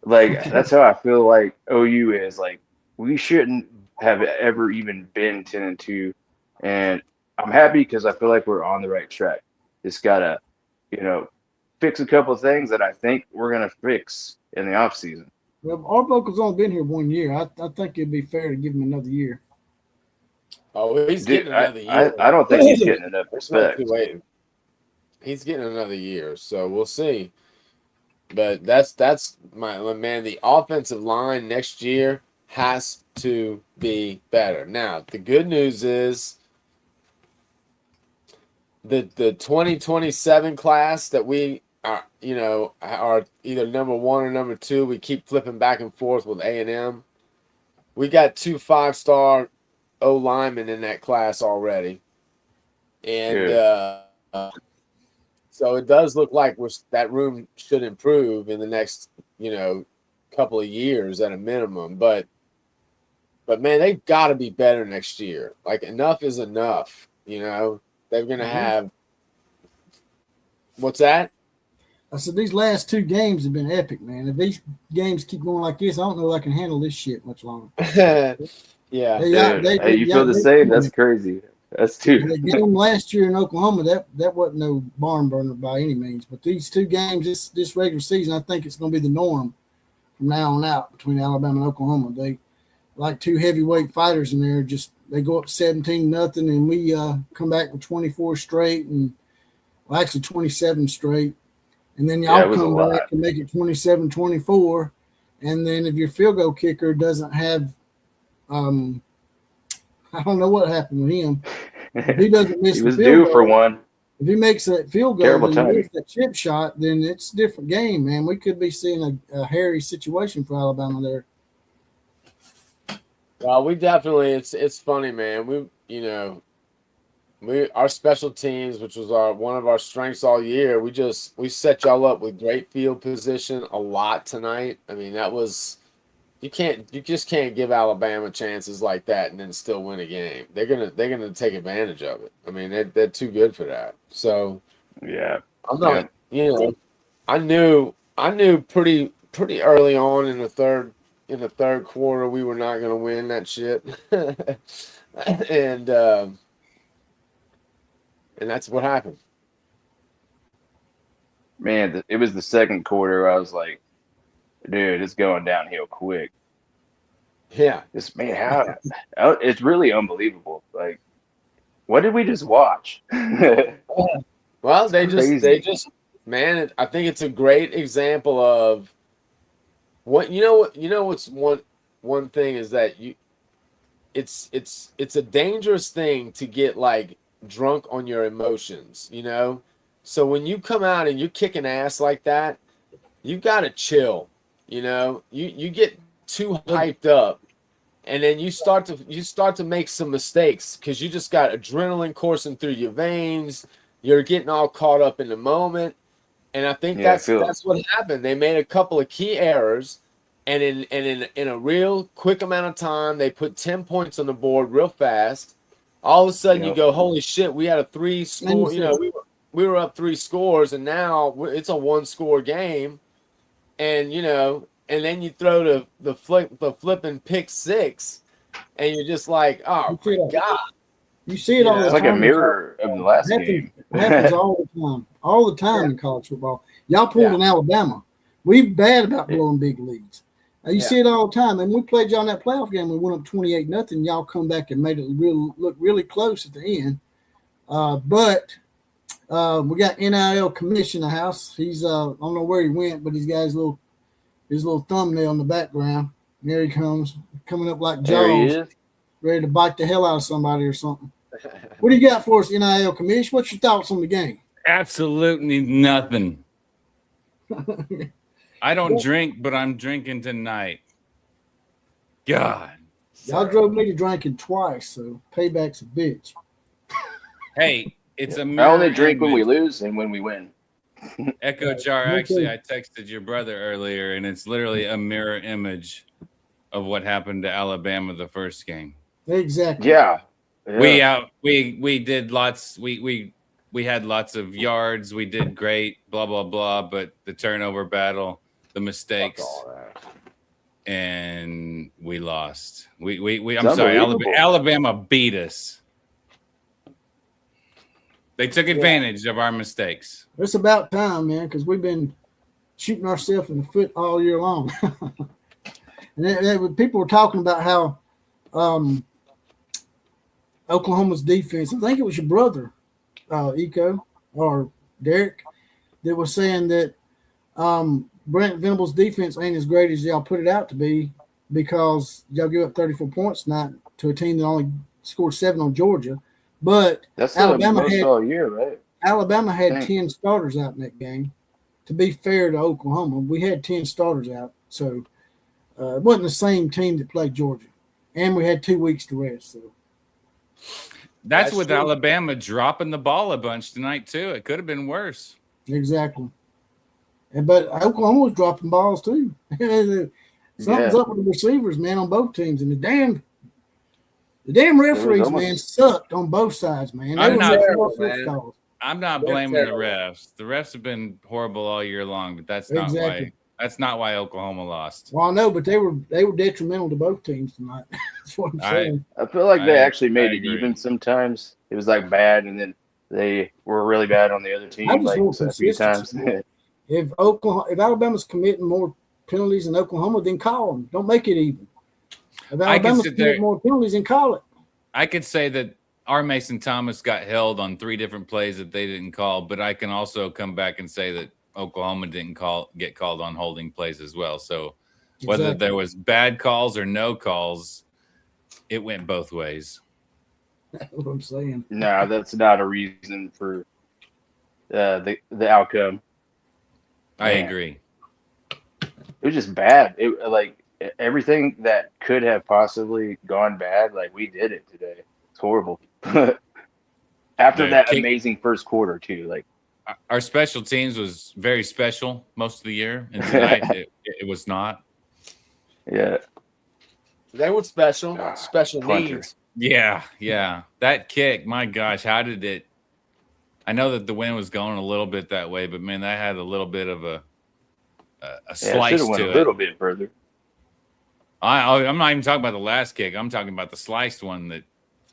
Like that's how I feel like OU is. Like we shouldn't have ever even been 10-2, and I'm happy because I feel like we're on the right track. Just gotta, you know, fix a couple of things that I think we're gonna fix in the off season. Well, Arbockel's only been here 1 year. I think it'd be fair to give him another year. Oh, he's Dude, getting another year. I don't think he's getting enough It's not respect. too late. He's getting another year, so we'll see. But that's my man. The offensive line next year has to be better. Now, the good news is the 2027 class that we are, are either number 1 or number 2. We keep flipping back and forth with A&M. We got 2 5-star O linemen in that class already, and so it does look like that room should improve in the next, couple of years at a minimum. But man, they've got to be better next year. Like enough is enough. They're gonna have. What's that? I said these last 2 games have been epic, man. If these games keep going like this, I don't know if I can handle this shit much longer. Yeah. Dude, hey, you feel the same? That's crazy. That's too. The game last year in Oklahoma, that wasn't no barn burner by any means. But these 2 games, this regular season, I think it's going to be the norm from now on out between Alabama and Oklahoma. They like 2 heavyweight fighters in there. Just they go up 17-0, and we come back with 24 straight, and well, actually 27 straight. And then y'all come back and make it 27-24. And then if your field goal kicker doesn't have, I don't know what happened with him. If he doesn't miss He was the field due goal, for one. if he makes that field goal Terrible and timing. miss that chip shot, then it's a different game, man. We could be seeing a hairy situation for Alabama there. Well, we definitely. It's funny, man. Our special teams, which was one of our strengths all year, we set y'all up with great field position a lot tonight. I mean, that was you just can't give Alabama chances like that and then still win a game. They're gonna take advantage of it. I mean, they're too good for that. So yeah, I'm not. I knew pretty early on in the third quarter we were not gonna win that shit, and that's what happened. Man, it was the second quarter. I was like, dude, it's going downhill quick. Yeah. It's really unbelievable. Like, what did we just watch? Well, they just, man, I think it's a great example of what's one thing is that it's a dangerous thing to get like drunk on your emotions, so when you come out and you're kicking ass like that, you got to chill. You get too hyped up, and then you start to make some mistakes because you just got adrenaline coursing through your veins. You're getting all caught up in the moment, and I think that's what happened. They made a couple of key errors, and in a real quick amount of time, they put 10 points on the board real fast. All of a sudden, you go, holy shit! We had a 3-score. We were up 3 scores, and now it's a 1-score game. And and then you throw the flipping pick 6, and you're just like, oh my god! You see it all Yeah. the It's like time. a mirror of the last game. It happens all the time in college football. Y'all pulled in Alabama. We bad about blowing big leads. You see it all the time. And we played y'all in that playoff game. We went up 28-0. Y'all come back and made it look really close at the end. But we got NIL commission in the house. He's I don't know where he went, but he's got his little thumbnail in the background. There he comes, coming up like There he Jaws, is. ready to bite the hell out of somebody or something. What do you got for us, NIL commission? What's your thoughts on the game? Absolutely nothing. I don't drink, but I'm drinking tonight. God. Y'all drove me to drinking twice, so payback's a bitch. Hey, it's a I mirror only drink when we image. lose and when we win. Echo Jar, Me actually, too. I texted your brother earlier, and it's literally a mirror image of what happened to Alabama the first game. Exactly. Yeah. We did lots. We had lots of yards. We did great. Blah blah blah. But the turnover battle, the mistakes, and we lost. I'm sorry. unbelievable. Alabama beat us. They took advantage of our mistakes. It's about time, man, because we've been shooting ourselves in the foot all year long. And people were talking about how Oklahoma's defense, I think it was your brother, Eco, or Derek, that was saying that Brent Venable's defense ain't as great as y'all put it out to be because y'all give up 34 points tonight to a team that only scored 7 on Georgia. But That's Alabama the most had all year, right? Alabama had Dang. 10 starters out in that game. To be fair to Oklahoma, we had 10 starters out. So it wasn't the same team that played Georgia. And we had 2 weeks to rest. So That's That's with true. Alabama dropping the ball a bunch tonight too. It could have been worse. exactly. But Oklahoma was dropping balls too. Something's up with the receivers, man, on both teams. And the damn referees, almost- man, sucked on both sides, man. They I'm were not- making Terrible, all sorts of man. calls. I'm not They're blaming the terrible. refs. The refs have been horrible all year long, but that's not why. Exactly. That's not why Oklahoma lost. Well, I know, but they were detrimental to both teams tonight. That's what I'm saying. I feel like they I- actually made I it agree. even sometimes. It was like bad, and then they were really bad on the other team, I just like want a few times. consistency. If Alabama's committing more penalties than Oklahoma, then call them. Don't make it even. If I can Alabama's sit there- committing more penalties, then call it. I could say that our Mason Thomas got held on 3 different plays that they didn't call, but I can also come back and say that Oklahoma didn't get called on holding plays as well. So whether Exactly. there was bad calls or no calls, it went both ways. That's what I'm saying. No, that's not a reason for the outcome. I Man. agree. It was just bad. It like everything that could have possibly gone bad, like we did it today. It's horrible. After The that kick- amazing first quarter too, like Our special teams was very special most of the year, and tonight it was not. yeah, They were special, Ah, special punter. needs. Yeah. That kick, my gosh, how did it? I know that the wind was going a little bit that way, but man, that had a little bit of a should slice have went to a it. little bit further. I'm not even talking about the last kick. I'm talking about the sliced one that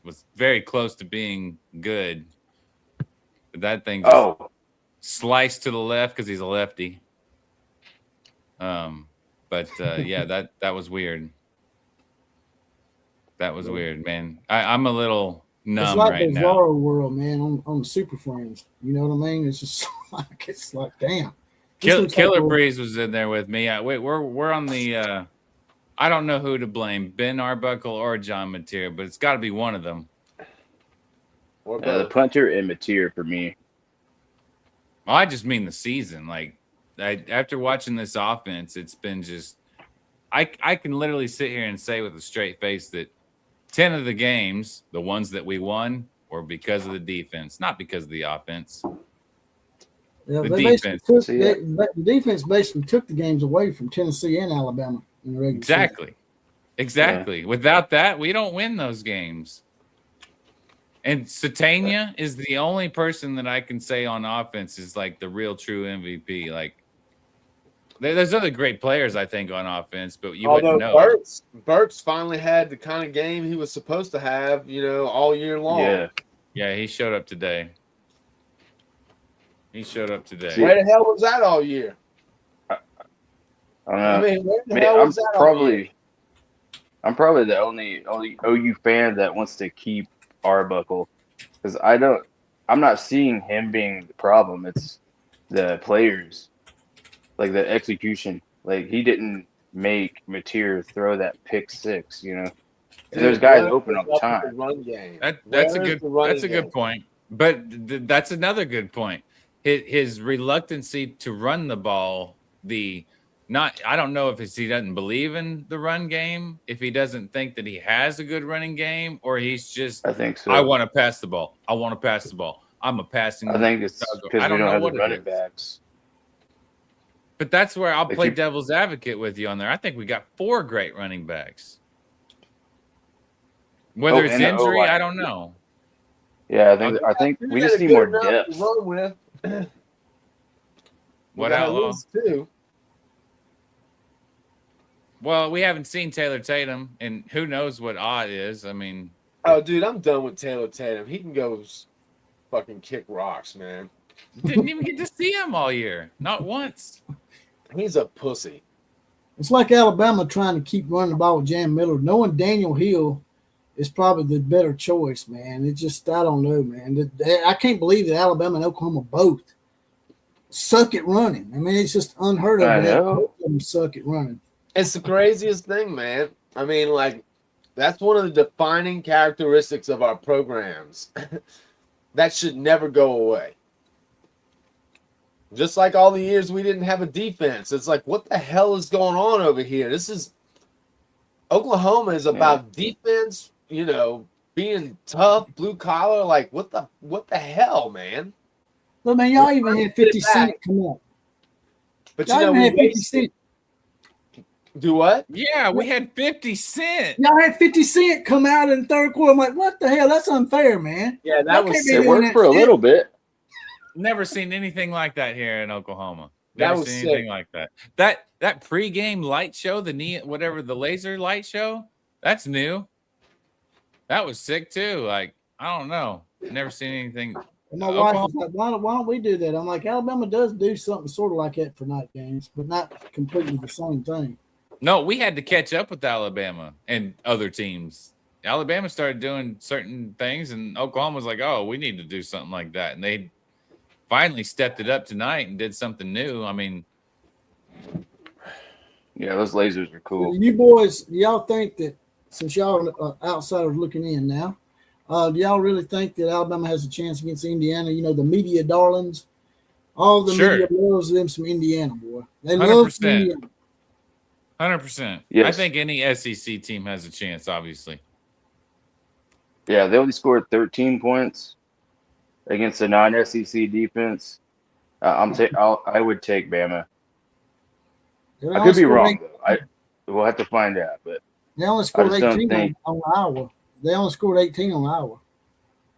was very close to being good. But that thing just Oh, sliced to the left because he's a lefty. But yeah, that was weird. That was weird, man. I'm a little It's numb like right the now. Zorro world, man, on Super Friends. You know what I mean? It's just like damn. This looks like Killer a- Breeze was in there with me. We're on the. I don't know who to blame, Ben Arbuckle or John Mateer, but it's got to be one of them. Or the both. punter and Mateer for me. Well, I just mean the season. Like, after watching this offense, it's been just. I can literally sit here and say with a straight face that 10 of the games, the ones that we won, were because of the defense, not because of the offense. Yeah, The they basically defense. took- See ya. the defense basically took the games away from Tennessee and Alabama in the regular season. Exactly. Without that, we don't win those games. And Satania is the only person that I can say on offense is like the real true MVP. Like There's other great players, I think, on offense, but you Although wouldn't know. Burks finally had the kind of game he was supposed to have, all year long. Yeah. Yeah, he showed up today. Where the hell was that all year? I don't know. Where the hell was that all year? I'm probably the only OU fan that wants to keep Arbuckle, because I'm not seeing him being the problem. It's the players, like the execution. Like, he didn't make Mateer throw that pick six. There's guys open all the time. Run game. That's a good point. But that's another good point. His reluctancy to run the ball, I don't know if he doesn't believe in the run game, if he doesn't think that he has a good running game, or he's just, I think so. I want to pass the ball. I'm a passing. I think it's because we don't have the running backs. But that's where I'll play devil's advocate with you on there. I think we got 4 great running backs. Whether it's injury, I don't know. Yeah, I think we just need more depth. Run with. What outlaw? Too. Well, we haven't seen Taylor Tatum, and who knows what odd is. I mean, oh, dude, I'm done with Taylor Tatum. He can go fucking kick rocks, man. Didn't even get to see him all year, not once. He's a pussy. It's like Alabama trying to keep running the ball with Jam Miller. Knowing Daniel Hill is probably the better choice, man. It just, I don't know, man. I can't believe that Alabama and Oklahoma both suck at running. I mean, it's just unheard of. Both of them suck at running. It's the craziest thing, man. I mean, like, that's one of the defining characteristics of our programs. That should never go away. Just like all the years we didn't have a defense. It's like, what the hell is going on over here? Oklahoma is about defense, being tough, blue collar. Like, what the hell, man? Look, man, y'all even had 50 Cent come up. But y'all even had 50 Cent. Do what? Yeah, we had 50 Cent. Y'all had 50 Cent come out in the third quarter. I'm like, what the hell? That's unfair, man. Yeah, it worked for a little bit. Never seen anything like that here in Oklahoma. That Never was seen sick. anything like that. That pregame light show, the laser light show, that's new. That was sick too. Like, I don't know. Never seen anything. And my wife was like, why don't we do that? I'm like, Alabama does do something sort of like that for night games, but not completely the same thing. No, we had to catch up with Alabama and other teams. Alabama started doing certain things, and Oklahoma was like, oh, we need to do something like that. And they finally stepped it up tonight and did something new. I mean, yeah, those lasers are cool. You boys, y'all think that, since y'all are outsiders looking in now, do y'all really think that Alabama has a chance against Indiana? The media darlings, all the media loves them some Indiana, boy. They 100%. love some Indiana. 100%. Yes. I think any SEC team has a chance, obviously. Yeah, they only scored 13 points against a non-SEC defense. I would take Bama. I could be wrong, though. We'll have to find out. But they only scored 18 on Iowa. They only scored 18 on Iowa.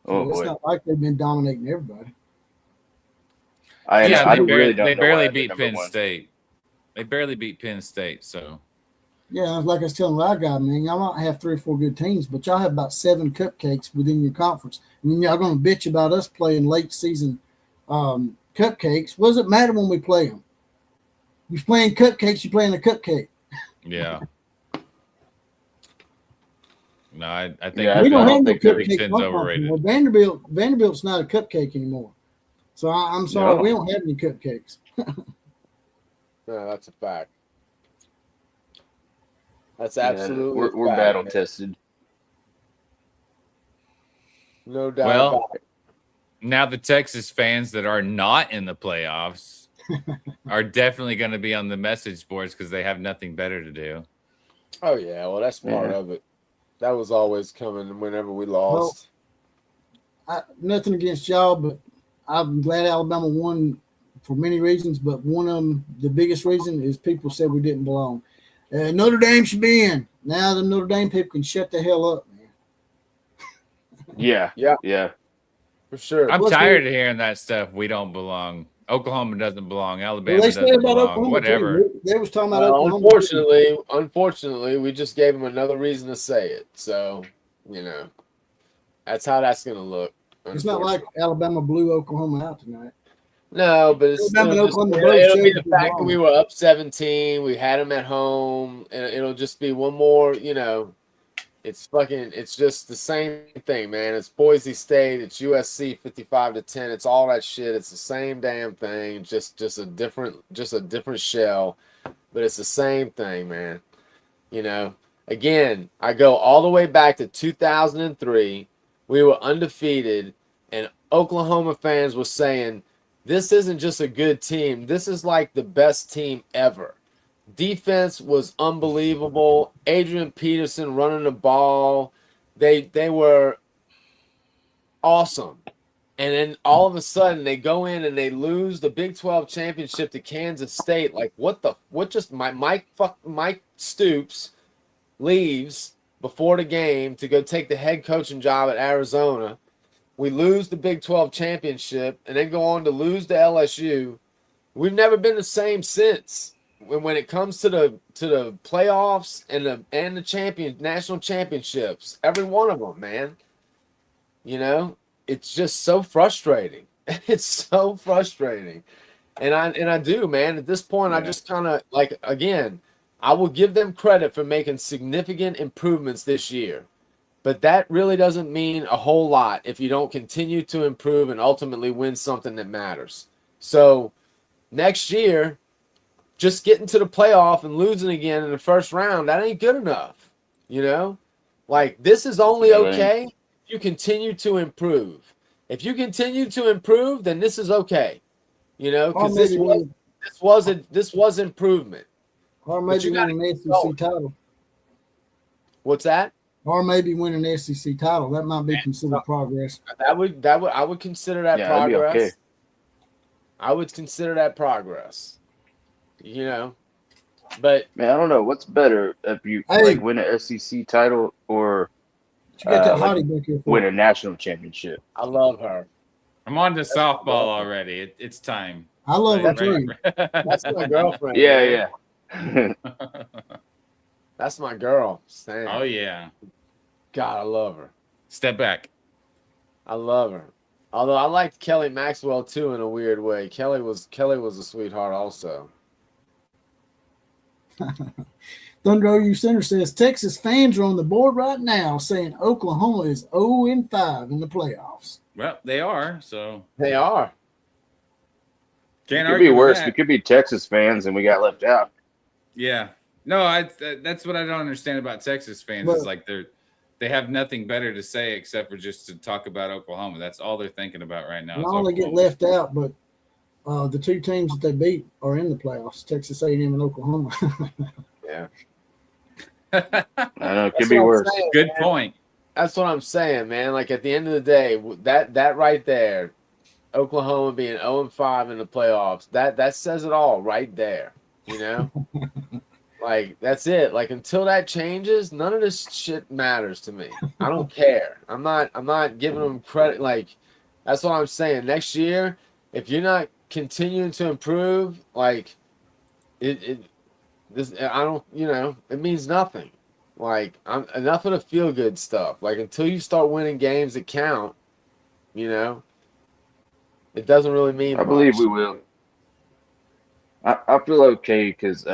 So it's not like they've been dominating everybody. They barely beat Penn State. They barely beat Penn State, so. Yeah, like I was telling our guy, man, y'all might have 3 or 4 good teams, but y'all have about 7 cupcakes within your conference. I mean, y'all going to bitch about us playing late season cupcakes. What does it matter when we play them? You're playing cupcakes, you're playing a cupcake. Yeah. No, I think we don't have no cupcakes overrated. Well, Vanderbilt's not a cupcake anymore. So I'm sorry, we don't have any cupcakes. No, that's a fact. That's absolutely we're battle tested. No doubt. Well, now the Texas fans that are not in the playoffs are definitely going to be on the message boards because they have nothing better to do. Oh yeah, well that's part of it. That was always coming whenever we lost. Well, nothing against y'all, but I'm glad Alabama won for many reasons, but one of them, the biggest reason, is people said we didn't belong. Notre Dame should be in. Now the Notre Dame people can shut the hell up, man. Yeah. For sure. I'm tired of hearing that stuff. We don't belong. Oklahoma doesn't belong. Alabama Well, they said doesn't about belong. Oklahoma Whatever. too. They was talking about Well, Oklahoma. too. unfortunately, we just gave them another reason to say it. So, that's how that's gonna look. It's not like Alabama blew Oklahoma out tonight. No, but Alabama and Oklahoma both it'll be showed the that fact that they're we were up 17. We had them at home, and it'll just be one more. It's just the same thing, man. It's Boise State, it's USC 55-10. It's all that shit. It's the same damn thing, just a different shell, but it's the same thing, man. Again, I go all the way back to 2003. We were undefeated, and Oklahoma fans were saying, this isn't just a good team. This is like the best team ever. Defense was unbelievable. Adrian Peterson running the ball. They were awesome. And then all of a sudden they go in and they lose the Big 12 championship to Kansas State. Like Mike Stoops leaves before the game to go take the head coaching job at Arizona. We lose the Big 12 championship and then go on to lose to LSU. We've never been the same since. When it comes to the playoffs and the national championships, every one of them, man. It's just so frustrating. It's so frustrating, and I do, man. At this point, I just kind of again, I will give them credit for making significant improvements this year, but that really doesn't mean a whole lot if you don't continue to improve and ultimately win something that matters. So next year, just getting to the playoff and losing again in the first round, that ain't good enough. This is only okay if you continue to improve. If you continue to improve, then this is okay. Because this was improvement. Or maybe win an SEC title. What's that? Or maybe win an SEC title. That might be considered progress. I would consider that progress. Okay. I would consider that progress. But man, I don't know what's better if you win an SEC title or win a national championship. I love her. I'm on to softball already. It's time. I love her too. That's my girlfriend. Yeah. That's my girl. Sam. Oh yeah. God, I love her. Step back. I love her. Although I liked Kelly Maxwell too in a weird way. Kelly was a sweetheart also. Thunder OU Center says Texas fans are on the board right now saying Oklahoma is 0-5 in the playoffs. Well, they are. So they are. It could be worse. We could be Texas fans and we got left out. Yeah. No, that's what I don't understand about Texas fans. Is like they have nothing better to say except for just to talk about Oklahoma. That's all they're thinking about right now. Not only get left out, but the two teams that they beat are in the playoffs: Texas A&M and Oklahoma. Yeah. I know it could be worse. Good point. That's what I'm saying, man. Like at the end of the day, that right there, Oklahoma being 0-5 in the playoffs, that says it all right there. Like that's it. Like until that changes, none of this shit matters to me. I don't care. I'm not giving them credit. Like that's what I'm saying. Next year, if you're not continuing to improve, like it means nothing. Like I'm enough of the feel good stuff. Like until you start winning games that count, it doesn't really mean I much. believe we will. I feel okay because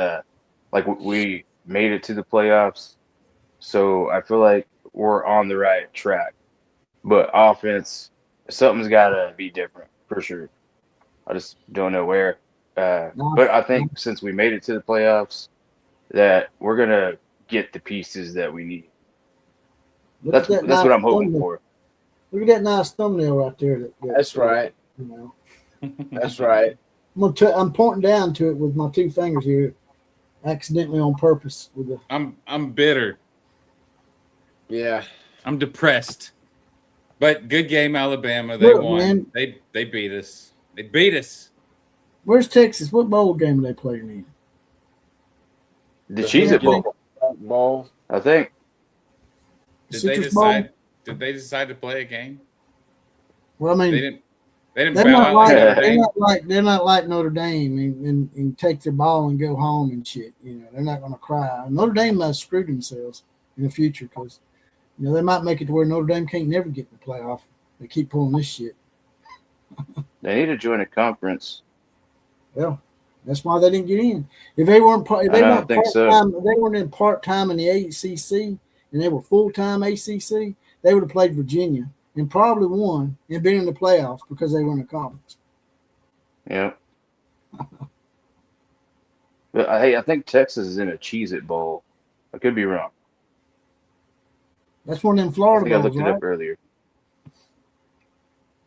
we made it to the playoffs, so I feel like we're on the right track. But offense, something's got to be different for sure. I just don't know where. But I think since we made it to the playoffs, that we're gonna get the pieces that we need. That's what I'm hoping for. Look at that nice thumbnail right there. That's right. That's right. I'm pointing down to it with my two fingers here, accidentally on purpose. I'm bitter. Yeah. I'm depressed. But good game, Alabama. They won. Man. They beat us. They beat us. Where's Texas? What bowl game are they playing in? The Cheez-It Bowl. I think. Did they decide to play a game? Well, I mean, they didn't. They didn't They're bow not out like like Notre they're Dame. not like Notre Dame and take their ball and go home and shit. You know, they're not going to cry. Notre Dame might screw themselves in the future because they might make it to where Notre Dame can't never get in the playoff. They keep pulling this shit. They need to join a conference. Well, that's why they didn't get in. If they weren't if they I weren't don't think so. part-time, if they weren't in part-time in the ACC and they were full-time ACC, they would have played Virginia and probably won and been in the playoffs because they were in a conference. Yeah. But hey, I think Texas is in a Cheez-It Bowl. I could be wrong. That's one of them I Florida think I bowls, looked it right? up earlier.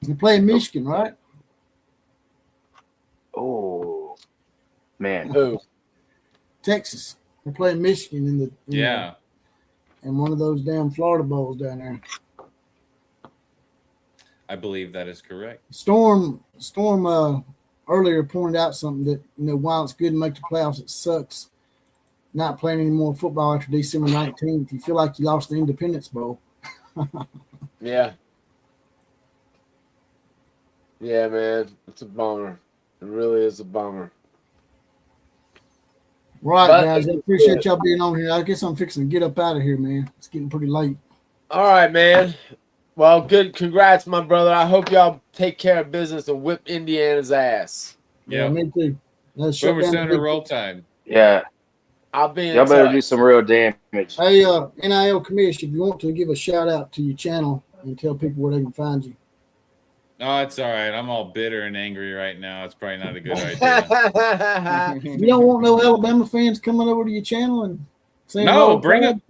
They play in Michigan, right? Oh, man. Who? Texas. They're playing Michigan in Yeah. in one of those damn Florida bowls down there. I believe that is correct. Storm earlier pointed out something that while it's good to make the playoffs, it sucks not playing any more football after December 19th. You feel like you lost the Independence Bowl. Yeah. Yeah, man. It's a bummer. It really is a bummer. Right, But- guys. I appreciate y'all being on here. I guess I'm fixing to get up out of here, man. It's getting pretty late. All right, man. Well, good. Congrats, my brother. I hope y'all take care of business and whip Indiana's ass. Yeah. Me too. Let's shut Boomer down the Center big- roll tide. Yeah. I'll be in Y'all better touch. do some real damage. Hey, NIL Commission, if you want to give a shout out to your channel and tell people where they can find you. Oh, it's all right. I'm all bitter and angry right now. It's probably not a good idea. You don't want no Alabama fans coming over to your channel and saying, No, "Oh, bring God."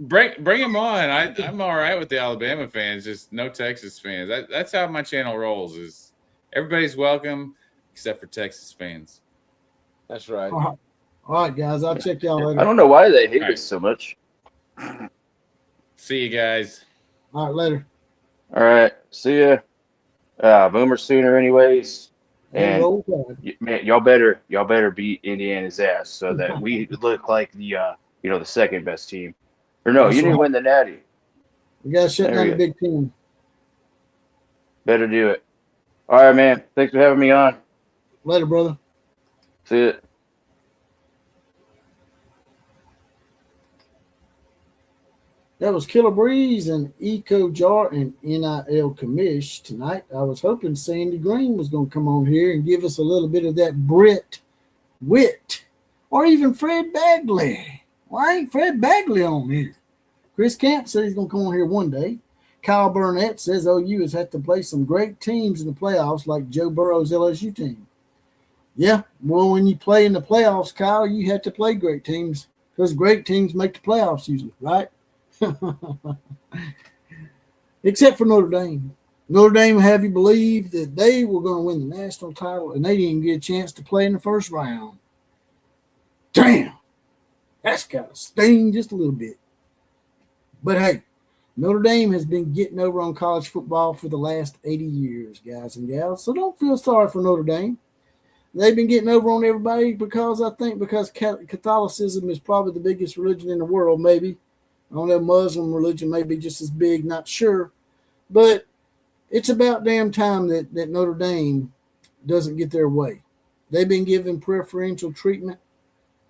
him on. I'm all right with the Alabama fans, just no Texas fans. That's how my channel rolls. Is everybody's welcome except for Texas fans. That's right. All right, guys. I'll check y'all later. I don't know why they hate All right. us so much. See you guys. All right, later. All right. See ya. Boomer Sooner, anyways. And Roll Tide. man, y'all better beat Indiana's ass so that we look like the second best team. Or no, That's you need to right. win the Natty. We got to shut There down we the go. big team. Better do it. All right, man. Thanks for having me on. Later, brother. See ya. That was Killer Breeze and Eco Jar and NIL Commish tonight. I was hoping Sandy Green was going to come on here and give us a little bit of that Brit wit, or even Fred Bagley. Why ain't Fred Bagley on here? Chris Camp said he's going to come on here one day. Kyle Burnett says OU has had to play some great teams in the playoffs like Joe Burrow's LSU team. Yeah, well, when you play in the playoffs, Kyle, you have to play great teams because great teams make the playoffs usually, right? Except for Notre Dame. Notre Dame have you believe that they were going to win the national title and they didn't get a chance to play in the first round. Damn. That's got to sting just a little bit. But hey, Notre Dame has been getting over on college football for the last 80 years, guys and gals. So don't feel sorry for Notre Dame. They've been getting over on everybody because Catholicism is probably the biggest religion in the world, maybe. I don't know, Muslim religion may be just as big, not sure. But it's about damn time that Notre Dame doesn't get their way. They've been given preferential treatment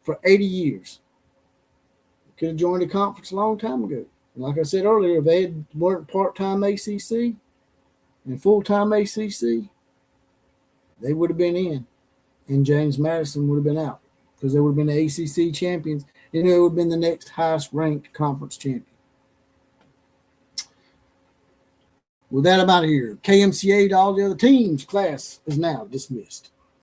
for 80 years. Could have joined the conference a long time ago. And like I said earlier, if they weren't part-time ACC and full-time ACC, they would have been in. And James Madison would have been out because they would have been the ACC champions. And it would have been the next highest ranked conference champion. With that, I'm out of here. KMCA to all the other teams, class is now dismissed.